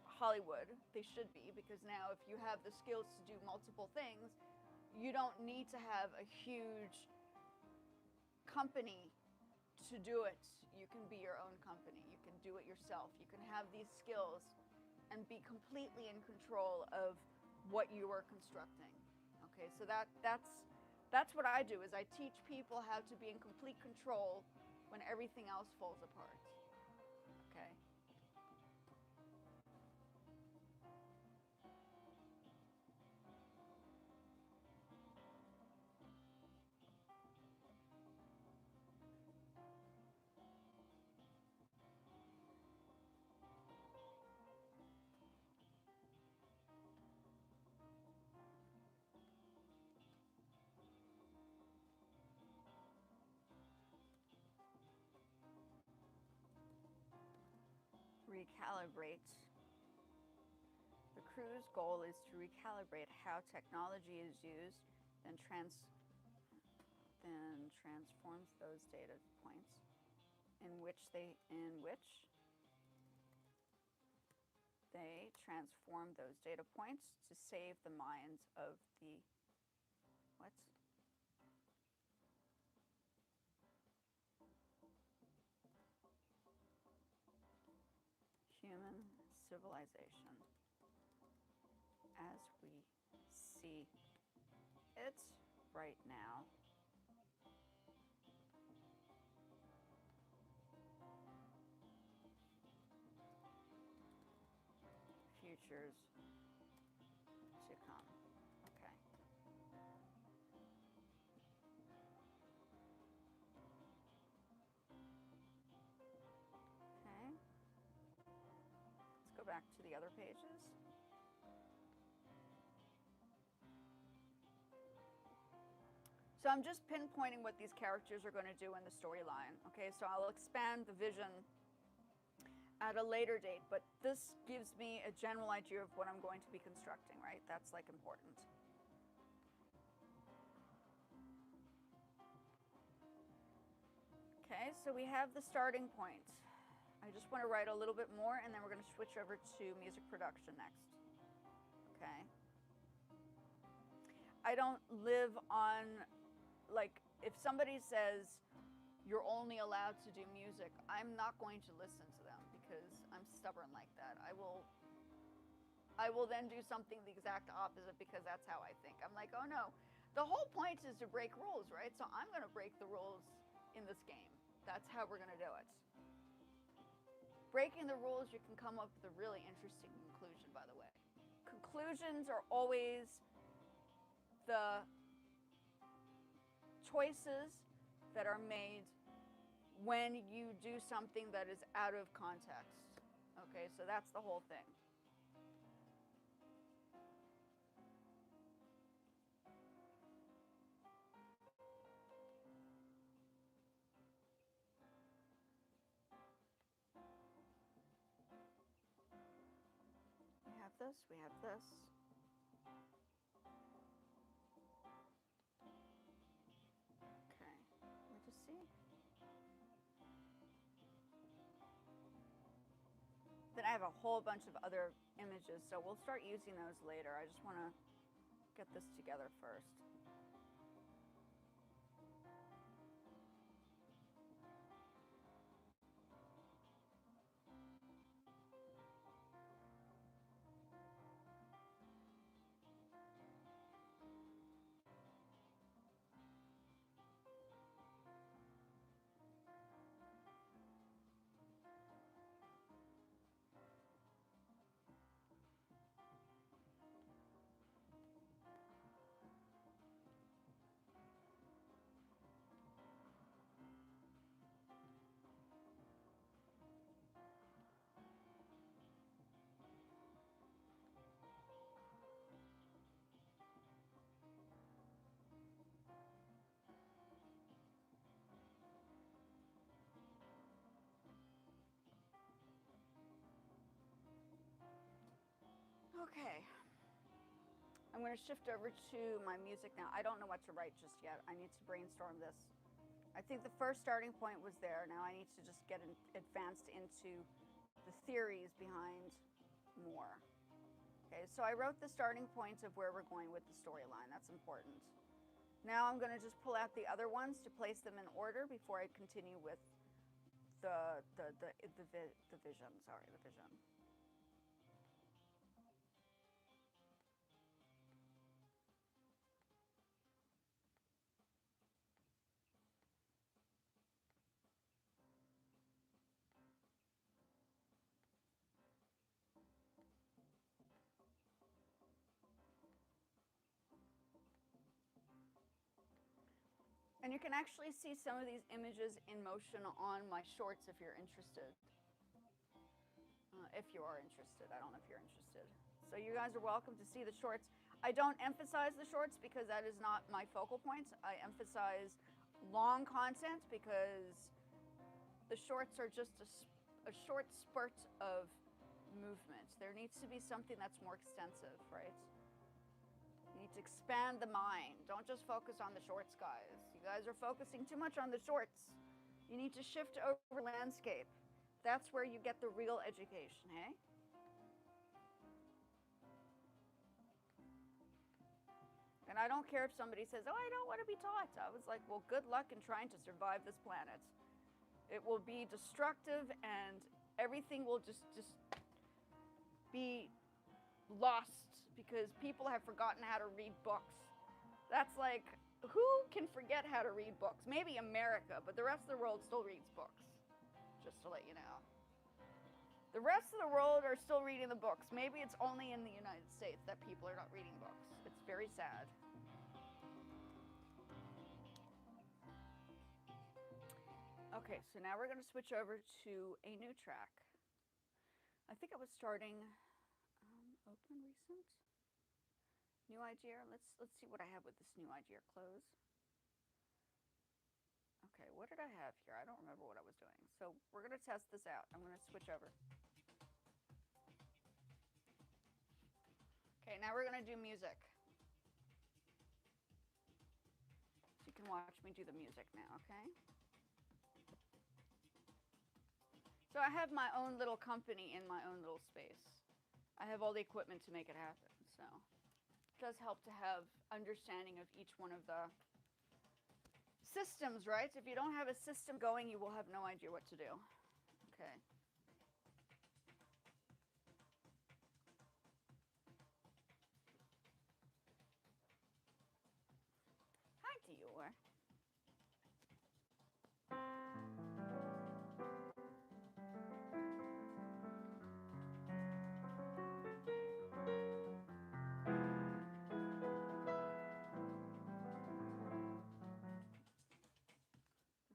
Hollywood. They should be, because now if you have the skills to do multiple things, you don't need to have a huge company to do it. You can be your own company. You can do it yourself. You can have these skills and be completely in control of what you are constructing. Okay, so that's That's what I do, is I teach people how to be in complete control when everything else falls apart. Okay? Recalibrate. The crew's goal is to recalibrate how technology is used, then transforms those data points in which they transform those data points to save the minds of the what? Human civilization as we see it right now. Futures to come. Okay. Okay. Let's go back to the other pages. So I'm just pinpointing what these characters are going to do in the storyline. Okay, so I'll expand the vision at a later date, but this gives me a general idea of what I'm going to be constructing, right? That's like important. Okay, so we have the starting point. I just want to write a little bit more, and then we're going to switch over to music production next. Okay. I don't live on, like, if somebody says you're only allowed to do music, I'm not going to listen to them because I'm stubborn like that. I will then do something the exact opposite because that's how I think. I'm like, oh no, the whole point is to break rules, right? So I'm going to break the rules in this game. That's how we're going to do it. Breaking the rules, you can come up with a really interesting conclusion, by the way. Conclusions are always the choices that are made when you do something that is out of context. Okay, so that's the whole thing. We have this, we have this. Okay, let me just see. Then I have a whole bunch of other images, so we'll start using those later. I just want to get this together first. Okay. I'm going to shift over to my music now. I don't know what to write just yet. I need to brainstorm this. I think the first starting point was there. Now I need to just get advanced into the theories behind more. Okay, so I wrote the starting points of where we're going with the storyline. That's important. Now I'm going to just pull out the other ones to place them in order before I continue with the vision. Sorry, the vision. And you can actually see some of these images in motion on my shorts if you're interested. If you are interested. I don't know if you're interested. So you guys are welcome to see the shorts. I don't emphasize the shorts because that is not my focal point. I emphasize long content because the shorts are just a short spurt of movement. There needs to be something that's more extensive, right? You need to expand the mind. Don't just focus on the shorts, guys. You guys are focusing too much on the shorts. You need to shift over landscape. That's where you get the real education, hey? And I don't care if somebody says, oh, I don't want to be taught. I was like, well, good luck in trying to survive this planet. It will be destructive and everything will just be lost because people have forgotten how to read books. That's like, who can forget how to read books? Maybe America, but the rest of the world still reads books, just to let you know. The rest of the world are still reading the books. Maybe it's only in the United States that people are not reading books. It's very sad. Okay, so now we're going to switch over to a new track. I think I was starting open recent. New idea. Let's see what I have with this new idea. Close. Okay, what did I have here? I don't remember what I was doing. So we're going to test this out. I'm going to switch over. Okay, now we're going to do music. So you can watch me do the music now, okay? So I have my own little company in my own little space. I have all the equipment to make it happen, so it does help to have understanding of each one of the systems, right? If you don't have a system going, you will have no idea what to do. Okay. Hi, Dior.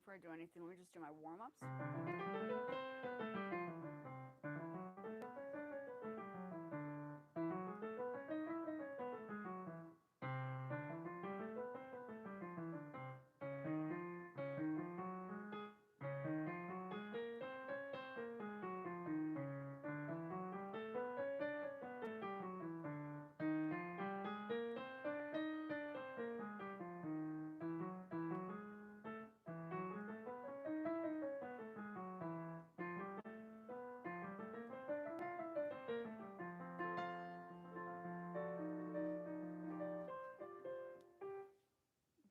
Before I do anything, let me just do my warm-ups.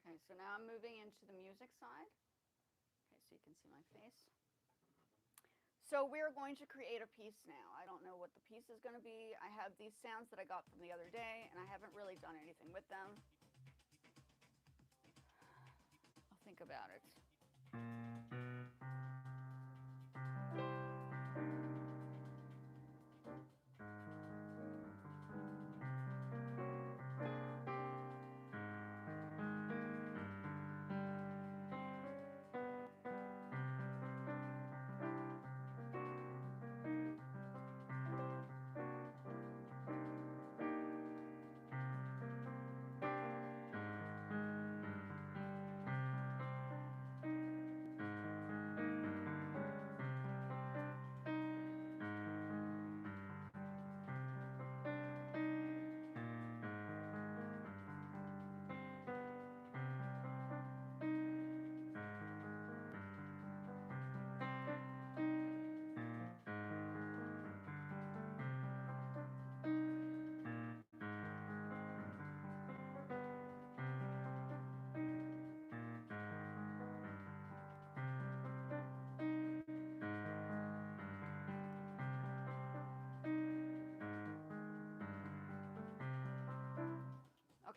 Okay, so now I'm moving into the music side. Okay, so you can see my face. So we're going to create a piece now. I don't know what the piece is going to be. I have these sounds that I got from the other day, and I haven't really done anything with them. I'll think about it.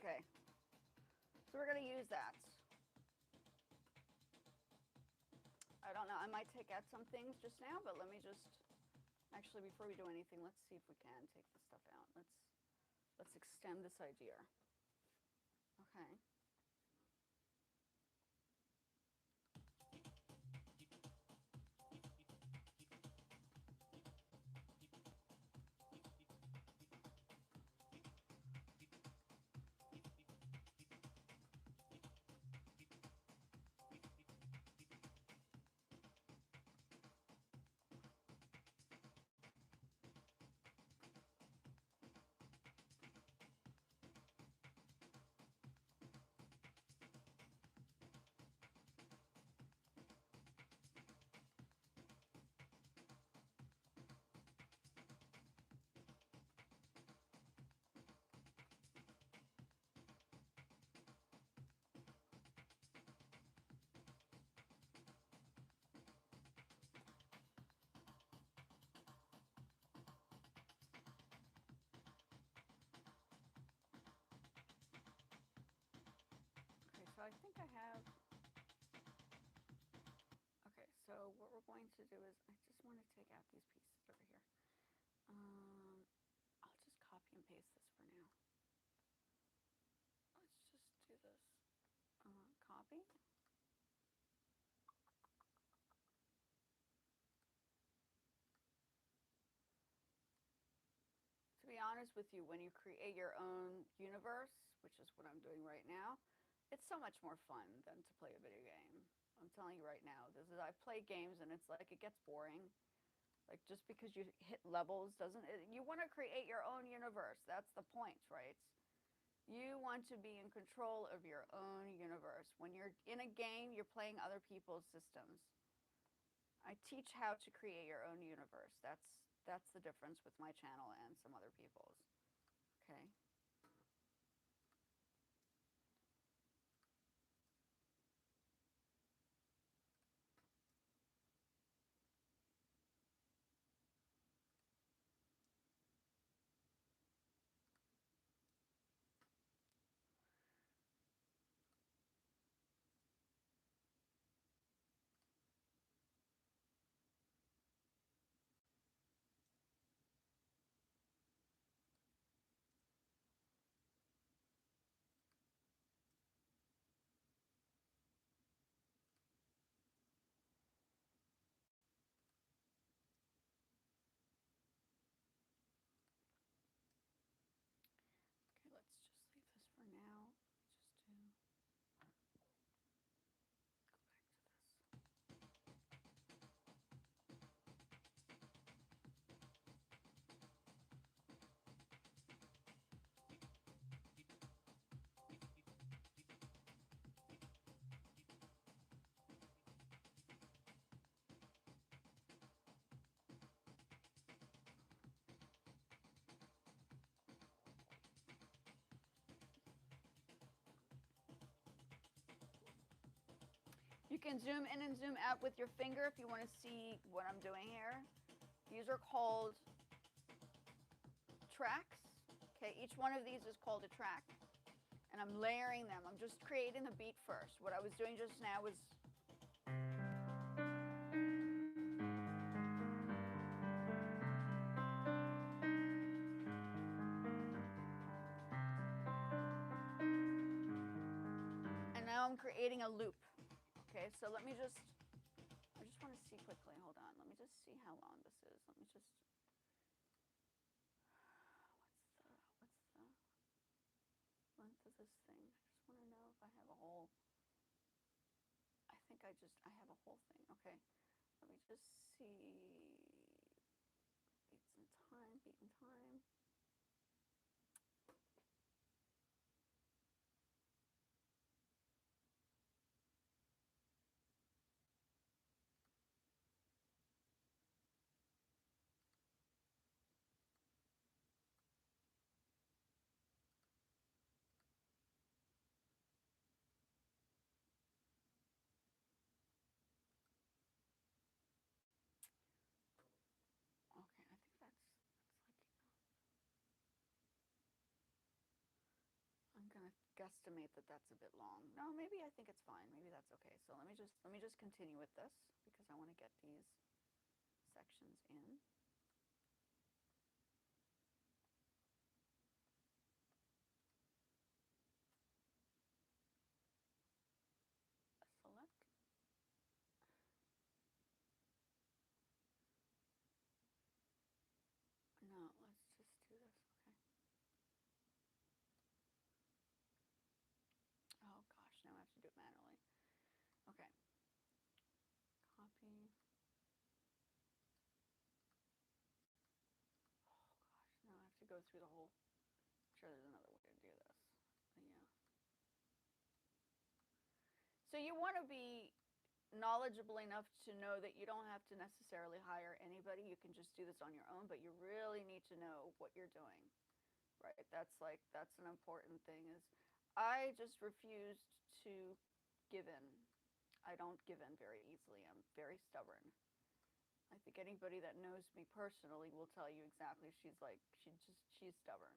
Okay, so we're going to use that. I don't know, I might take out some things just now, but let me just, actually before we do anything, let's see if we can take this stuff out. Let's extend this idea. Okay. do is I just want to take out these pieces over here. I'll just copy and paste this for now. Let's just do this. Copy. To be honest with you, when you create your own universe, which is what I'm doing right now, it's so much more fun than to play a video game. I'm telling you right now, I've played games and it's like it gets boring. Like just because you hit levels doesn't you want to create your own universe. That's the point, right? You want to be in control of your own universe. When you're in a game, you're playing other people's systems. I teach how to create your own universe. That's the difference with my channel and some other people's. Okay. Okay, let's just leave this for now. Just to go back to this. You can zoom in and zoom out with your finger if you want to see what I'm doing here. These are called tracks. Okay, each one of these is called a track. And I'm layering them. I'm just creating the beat first. What I was doing just now was and now I'm creating a loop. Okay, so I just want to see quickly. Hold on. Let me just see how long this is. Let me just what's the length of this thing? I just want to know if I have a whole I think I have a whole thing. Okay. Let me just see beats in time, beat in time. Okay, I think that's like I'm gonna guesstimate that that's a bit long. No, maybe I think it's fine. Maybe that's okay. So let me just continue with this because I want to get these sections in. Select. No, let's just do this. Okay. Oh gosh, now I have to do it manually. Okay. Copy. Oh gosh, now I have to go through the whole. I'm sure there's another way to do this. Yeah. So you want to be knowledgeable enough to know that you don't have to necessarily hire anybody. You can just do this on your own, but you really need to know what you're doing. Right? That's an important thing is I just refused to give in. I don't give in very easily. I'm very stubborn. I think anybody that knows me personally will tell you exactly. She's stubborn.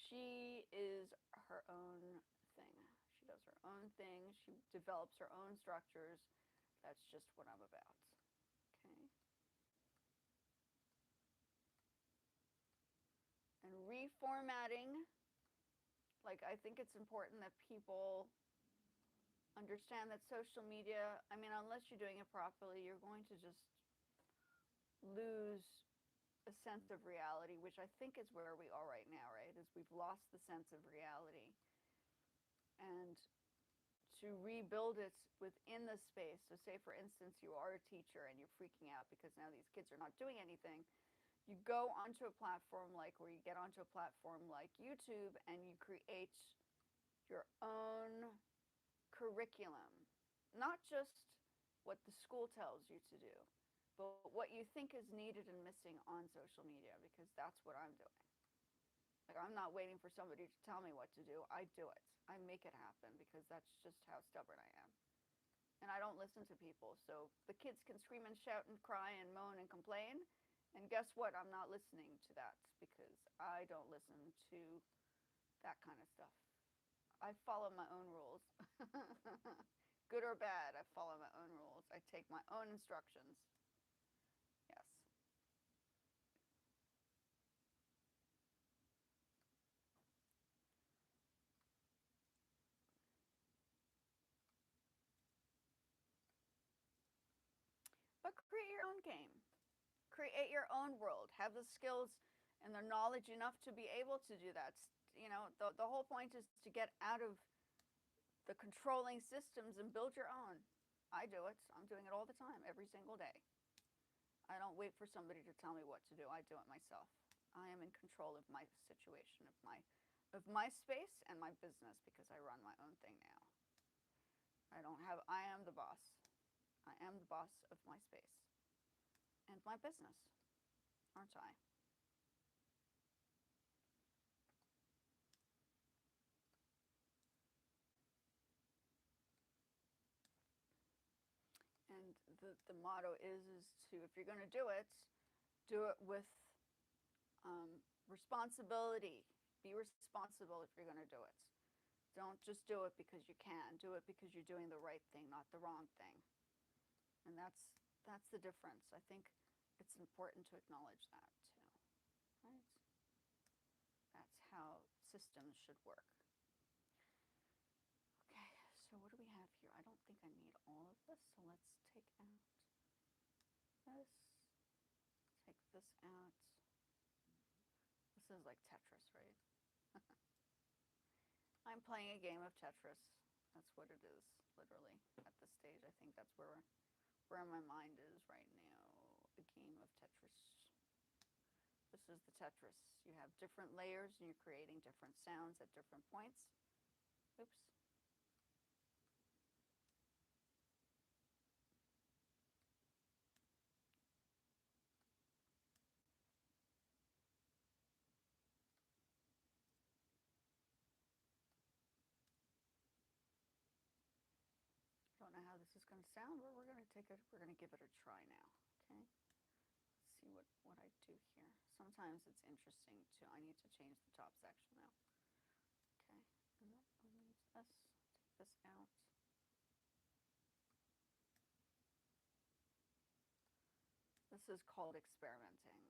She is her own thing. She does her own thing. She develops her own structures. That's just what I'm about. Okay. reformatting. Like, I think it's important that people understand that social media, I mean, unless you're doing it properly, you're going to just lose a sense of reality, which I think is where we are right now, right? Is we've lost the sense of reality. And to rebuild it within the space. So say, for instance, you are a teacher and you're freaking out because now these kids are not doing anything. You go onto a platform like, or you get onto a platform like YouTube and you create your own curriculum. Not just what the school tells you to do, but what you think is needed and missing on social media, because that's what I'm doing. Like, I'm not waiting for somebody to tell me what to do. I do it. I make it happen because that's just how stubborn I am. And I don't listen to people. So the kids can scream and shout and cry and moan and complain. And guess what? I'm not listening to that because I don't listen to that kind of stuff. I follow my own rules. Good or bad, I follow my own rules. I take my own instructions. Yes. But create your own game. Create your own world. Have the skills and the knowledge enough to be able to do that. You know, the whole point is to get out of the controlling systems and build your own. I do it. I'm doing it all the time, every single day. I don't wait for somebody to tell me what to do. I do it myself. I am in control of my situation, of my space and my business, because I run my own thing now. I am the boss. I am the boss of my space and my business, aren't I? And the motto is to, if you're going to do it with responsibility. Be responsible if you're going to do it. Don't just do it because you can. Do it because you're doing the right thing, not the wrong thing. And that's the difference. I think it's important to acknowledge that too, right? That's how systems should work. Okay, so what do we have here? I don't think I need all of this, so let's take out this, take this out. This is like Tetris, right? I'm playing a game of Tetris. That's what it is, literally, at this stage. I think that's where my mind is right now. A game of Tetris. This is the Tetris. You have different layers and you're creating different sounds at different points. Oops. I don't know how this is going to sound, but we're going to give it a try now. Okay. Let's see what I do here. Sometimes it's interesting to. I need to change the top section now. Okay. And then I'll use this. Take this out. This is called experimenting.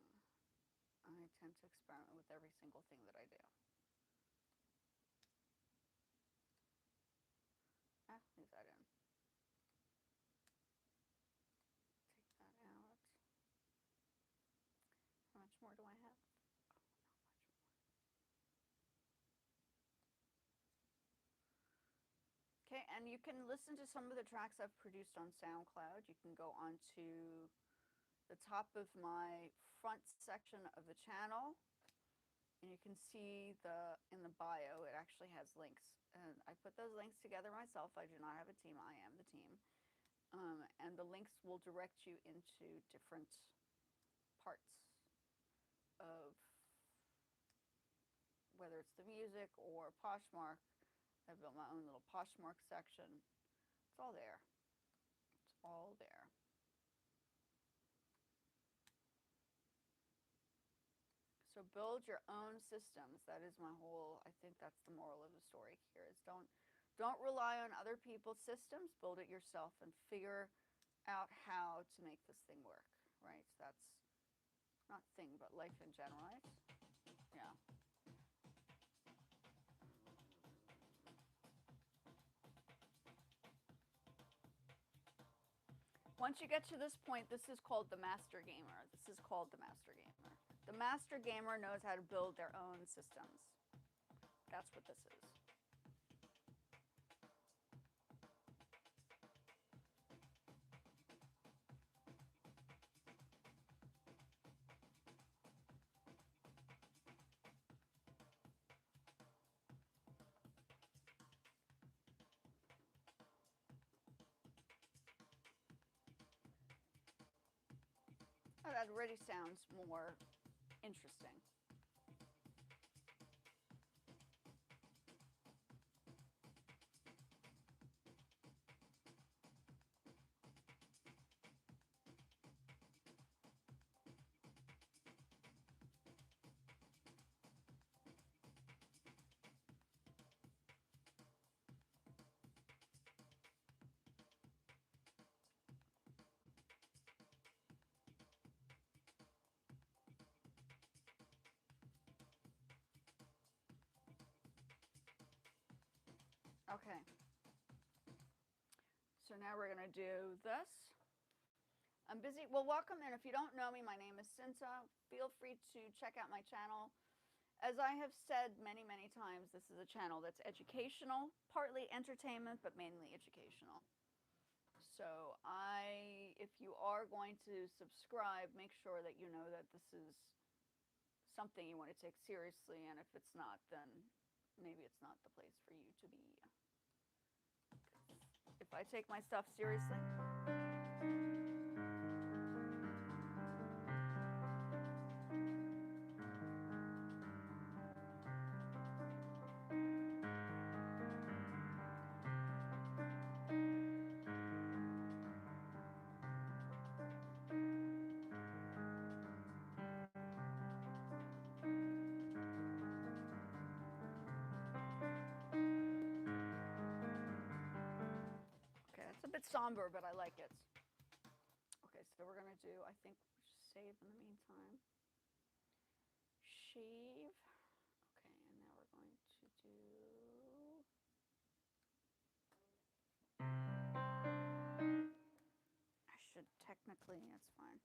I tend to experiment with every single thing that I do. Leave that in. Take that out. How much more do I have? Oh, not much more. Okay, and you can listen to some of the tracks I've produced on SoundCloud. You can go onto the top of my front section of the channel, and you can see in the bio, it actually has links. And I put those links together myself. I do not have a team. I am the team. And the links will direct you into different parts of whether it's the music or Poshmark. I built my own little Poshmark section. It's all there. It's all there. So build your own systems. That is my whole, I think that's the moral of the story here, is don't rely on other people's systems. Build it yourself and figure out how to make this thing work, right? That's not thing, but life in general, right? Yeah. Once you get to this point, this is called the master gamer. This is called the master gamer. The master gamer knows how to build their own systems. That's what this is. Oh, that already sounds more interesting. Okay. So now we're going to do this. I'm busy. Well, welcome in. If you don't know me, my name is Cinta. Feel free to check out my channel. As I have said many, many times, this is a channel that's educational, partly entertainment, but mainly educational. So if you are going to subscribe, make sure that you know that this is something you want to take seriously, and if it's not, then maybe it's not the place for you to be. If I take my stuff seriously, okay, it's a bit somber, but I like it. Okay, so we're gonna do, I think, save in the meantime. Shave. Okay, and now we're going to do. I should technically, that's fine.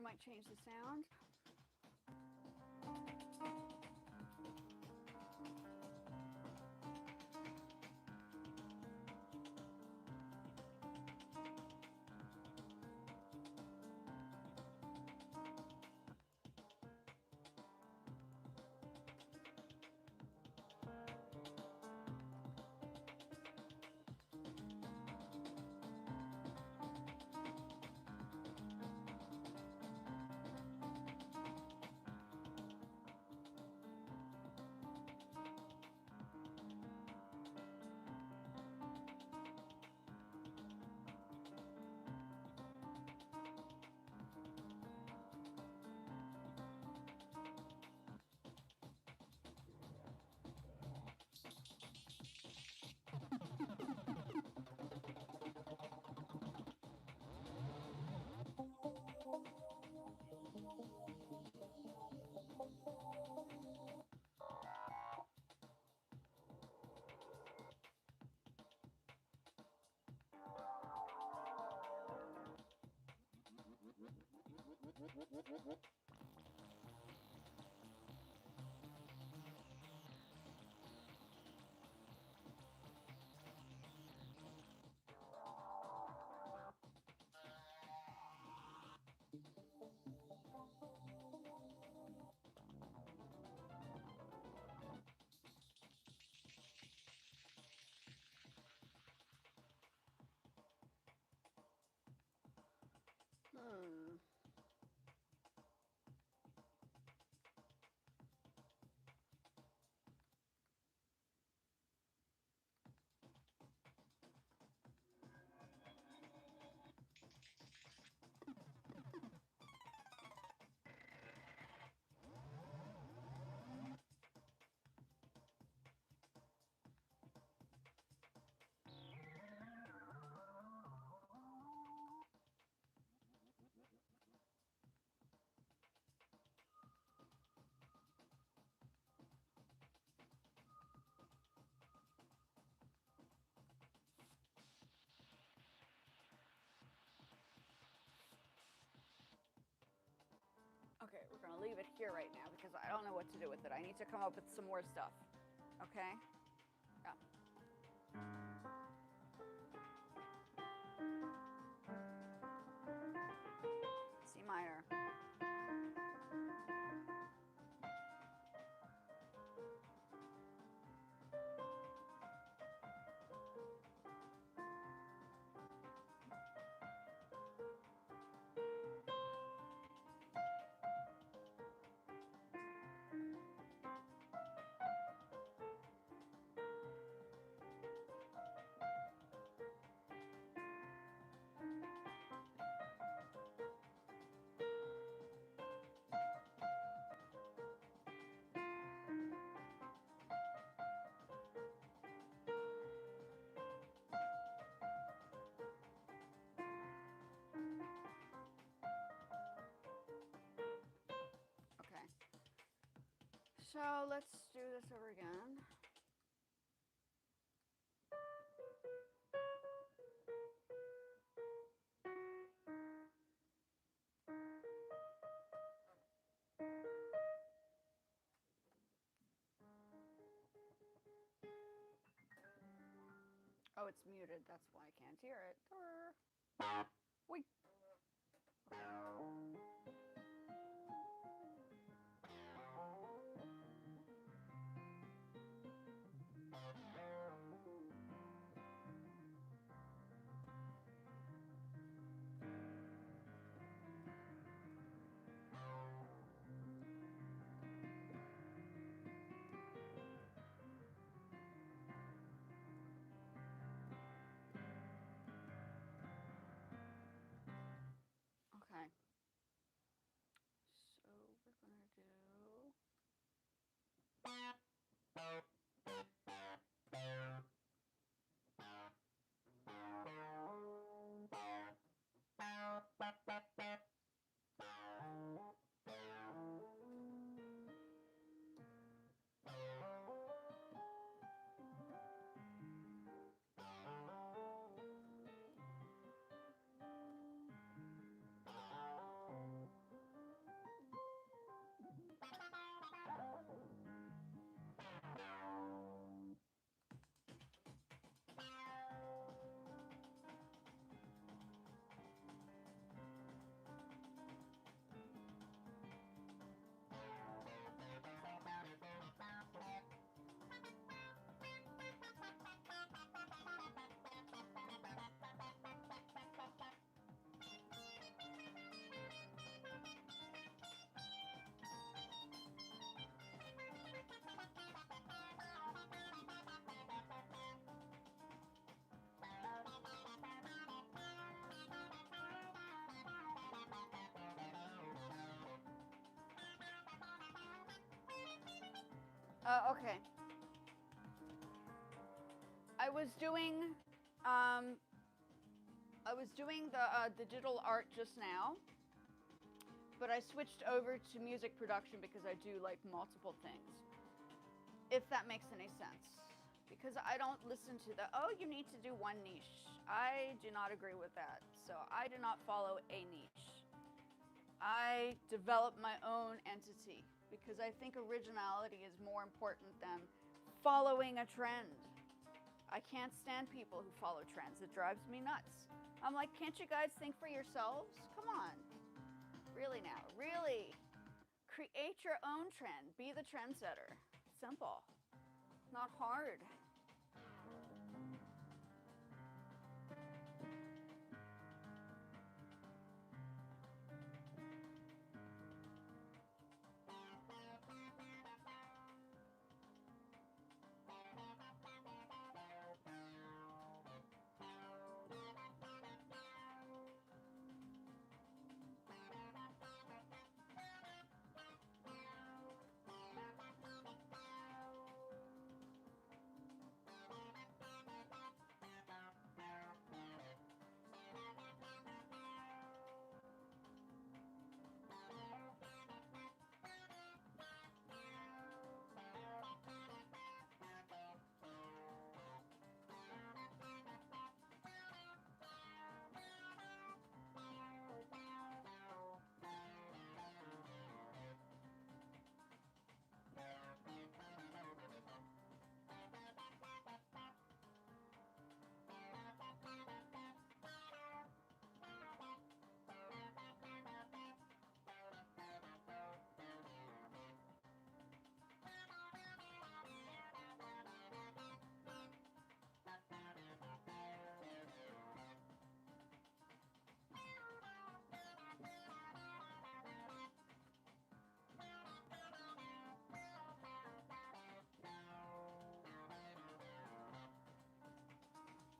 We might change the sound. Okay, we're going to leave it here right now because I don't know what to do with it. I need to come up with some more stuff. Okay? Yeah. C minor. Okay. So let's do this over again. Oh, it's muted. That's why I can't hear it. Wait. Okay. I was doing, um, the digital art just now, but I switched over to music production because I do like multiple things. If that makes any sense. Because I don't listen to the, oh, you need to do one niche. I do not agree with that. So I do not follow a niche. I develop my own entity because I think originality is more important than following a trend. I can't stand people who follow trends. It drives me nuts. I'm like, can't you guys think for yourselves? Come on. Really now. Really. Create your own trend. Be the trendsetter. Simple. Not hard.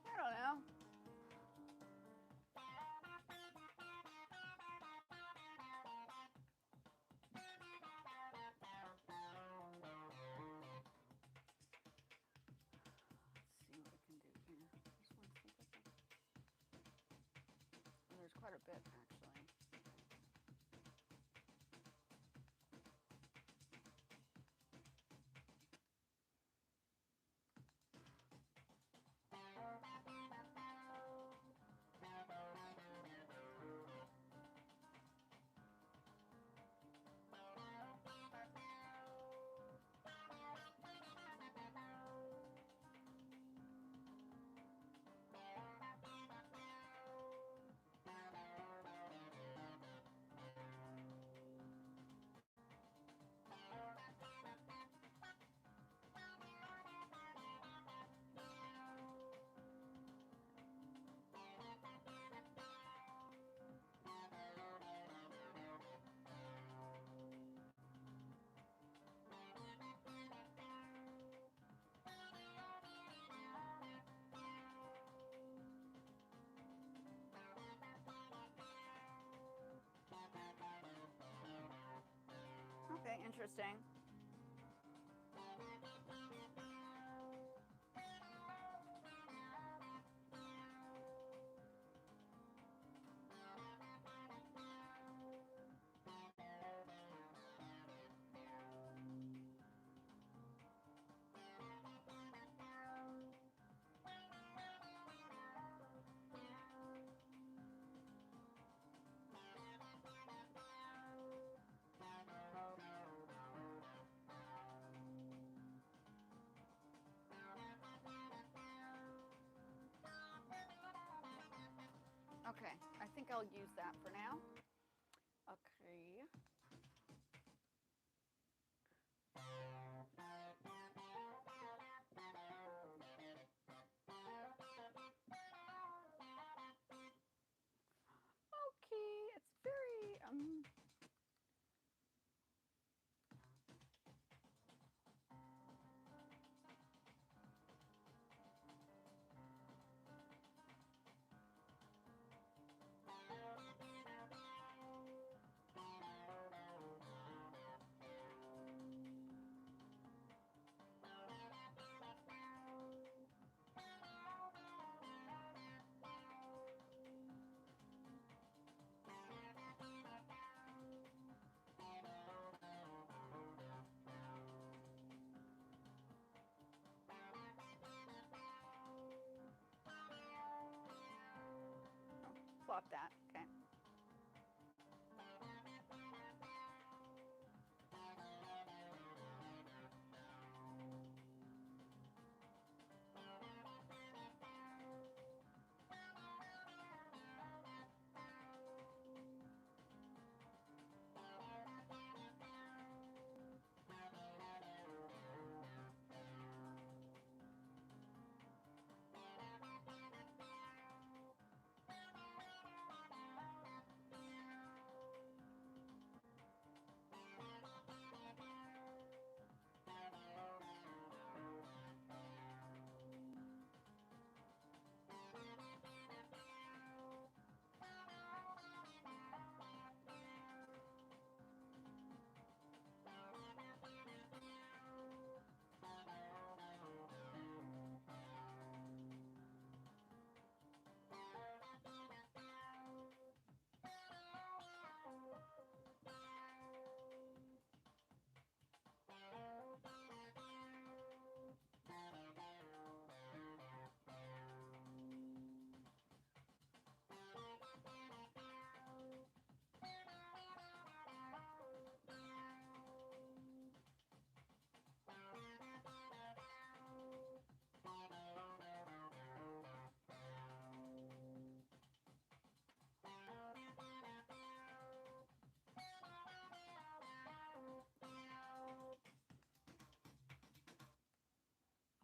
I don't know. Let's see what we can do here. Oh, there's quite a bit, actually. Okay, interesting. Okay, I think I'll use that for now. Okay. Okay, it's very stop that. Okay.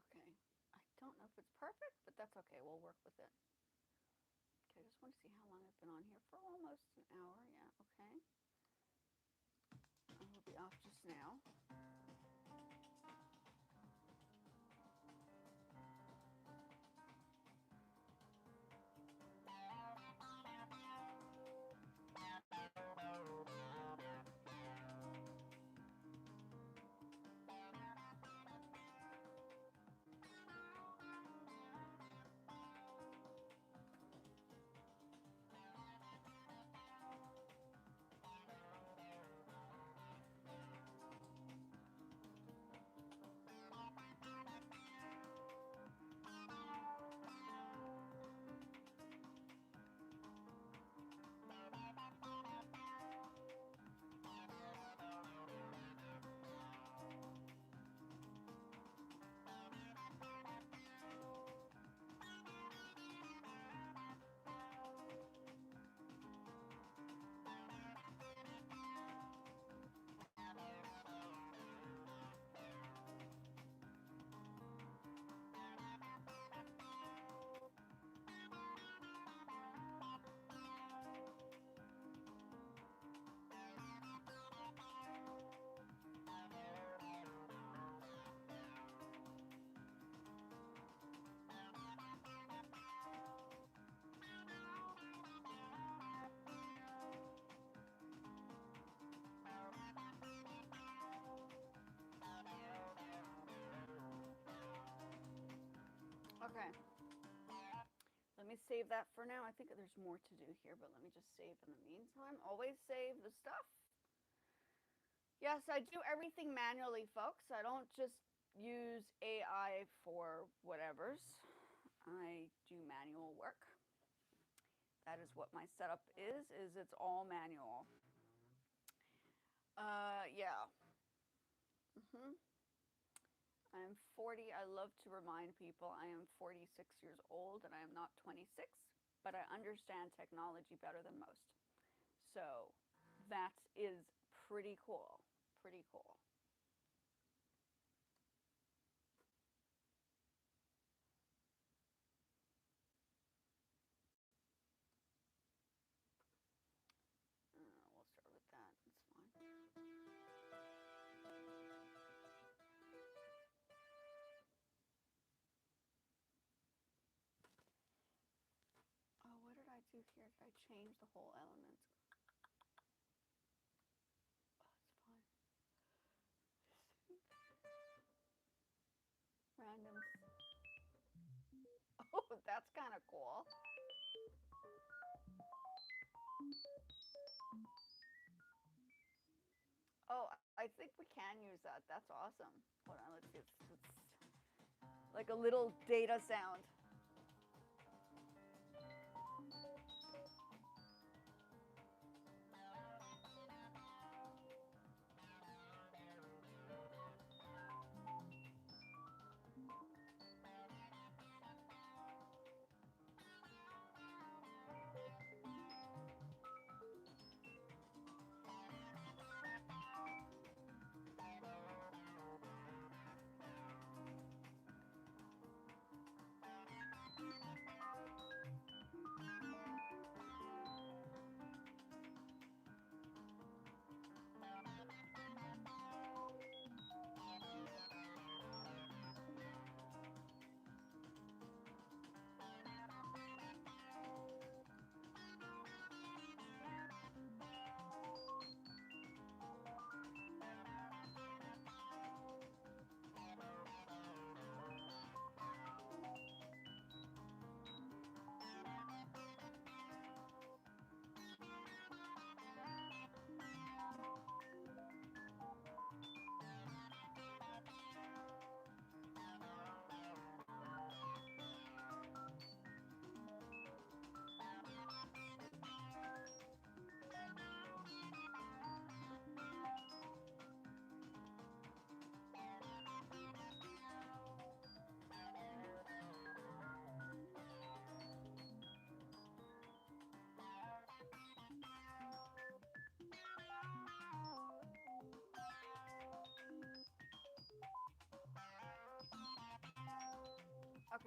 Okay. I don't know if it's perfect, but that's okay. We'll work with it. Okay, I just want to see how long I've been on here for. Almost an hour. Yeah, okay. I will be off just now. Okay. Let me save that for now. I think there's more to do here, but let me just save in the meantime. Always save the stuff. Yes, I do everything manually, folks. I don't just use AI for whatevers. I do manual work. That is what my setup is it's all manual. Yeah. I'm 40. I love to remind people I am 46 years old and I am not 26, but I understand technology better than most. So that is pretty cool. Pretty cool. We'll start with that. It's fine. Oh, what did I do here? Did I change the whole element? Oh, it's fine. Randoms. Oh, that's kind of cool. Oh, I think we can use that. That's awesome. Hold on, let's see. It's like a little data sound.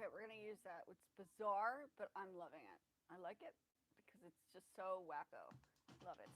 Okay, we're going to use that. It's bizarre, but I'm loving it. I like it because it's just so wacko. Love it.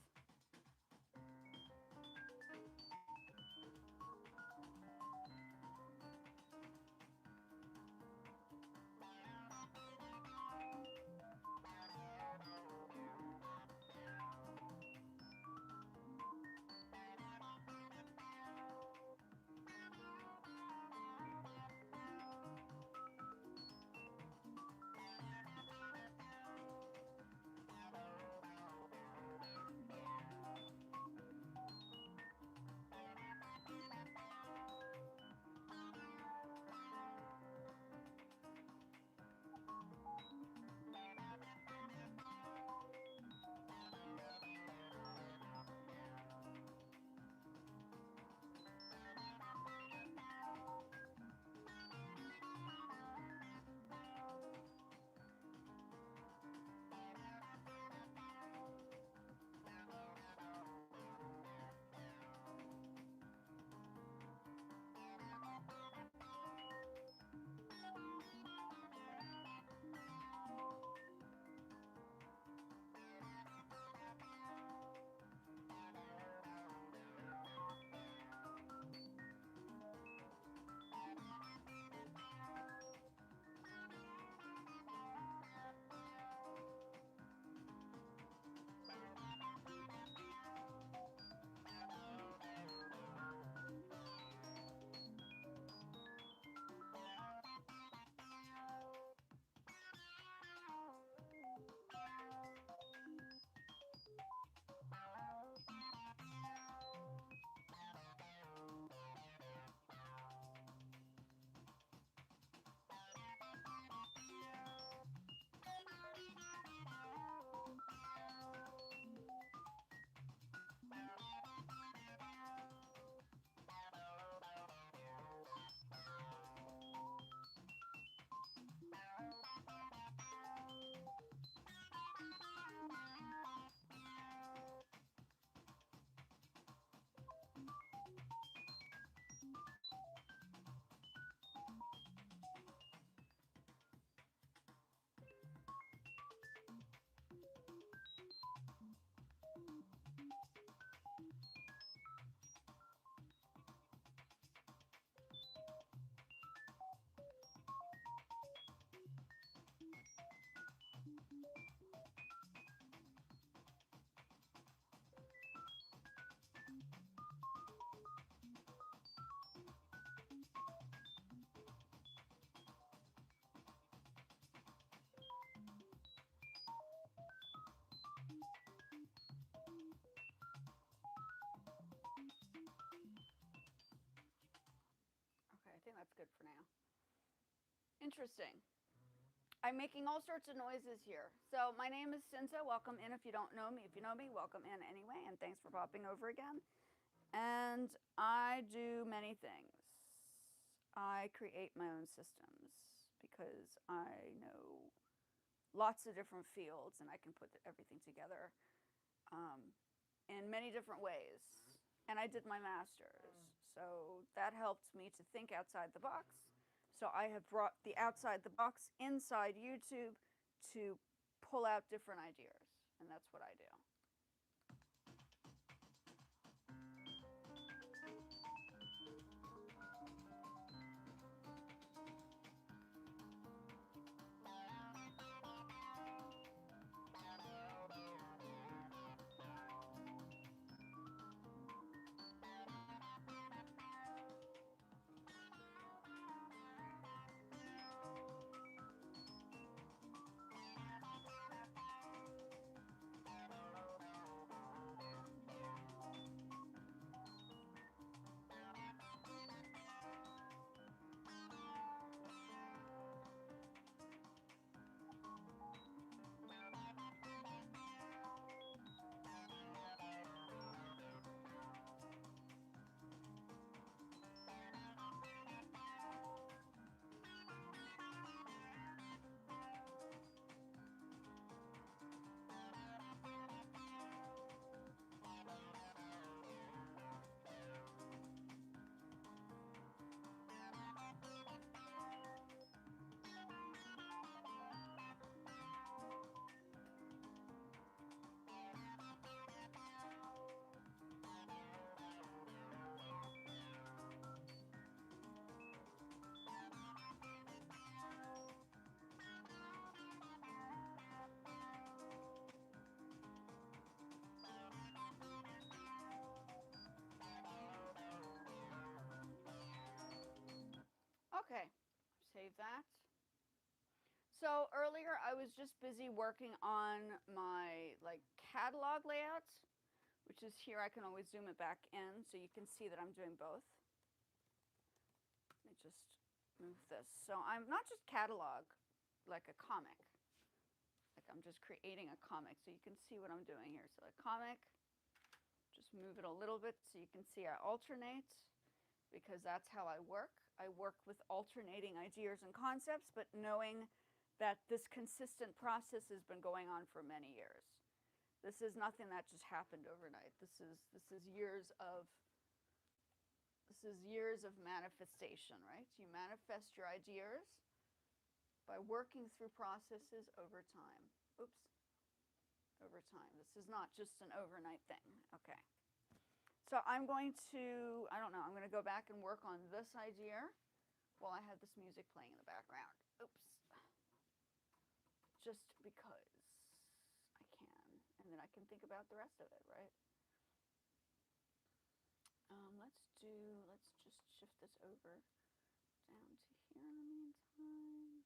Okay, I think that's good for now. Interesting. I'm making all sorts of noises here. So my name is Cinza. Welcome in if you don't know me. If you know me, welcome in anyway, and thanks for popping over again. And I do many things. I create my own systems because I know lots of different fields and I can put everything together in many different ways. And I did my master's, so that helped me to think outside the box. So I have brought the outside the box inside YouTube to pull out different ideas, and that's what I do. Okay, save that. So earlier I was just busy working on my like catalog layout, which is here. I can always zoom it back in so you can see that I'm doing both. Let me just move this. So I'm not just catalog like a comic. Like I'm just creating a comic so you can see what I'm doing here. So a comic, just move it a little bit so you can see I alternate, because that's how I work. I work with alternating ideas and concepts, but knowing that this consistent process has been going on for many years. This is nothing that just happened overnight. This is years of manifestation, right? You manifest your ideas by working through processes over time. Oops. Over time. This is not just an overnight thing. Okay. So I'm going to, I don't know, I'm going to go back and work on this idea while I have this music playing in the background. Oops. Just because I can. And then I can think about the rest of it, right? Let's just shift this over down to here in the meantime.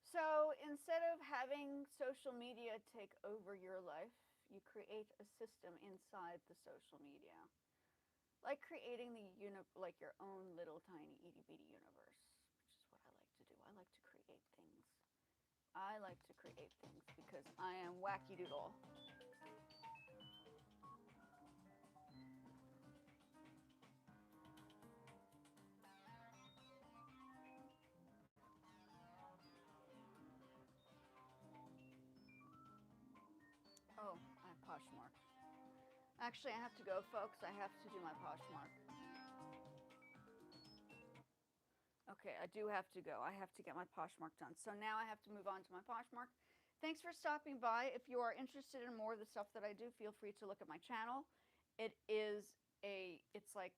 So instead of having social media take over your life, you create a system inside the social media. Like creating like your own little tiny itty bitty universe, which is what I like to do. I like to create things. I like to create things because I am wacky doodle. Oh, I have Poshmark. Actually, I have to go, folks. I have to do my Poshmark. Okay, I do have to go. I have to get my Poshmark done. So now I have to move on to my Poshmark. Thanks for stopping by. If you are interested in more of the stuff that I do, feel free to look at my channel. It's like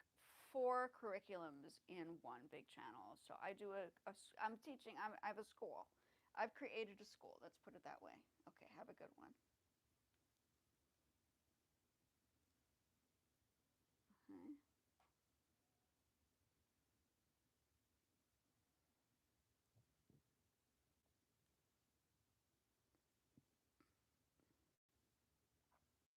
4 curriculums in one big channel. So I do I'm teaching, I have a school. I've created a school. Let's put it that way. Okay, have a good one.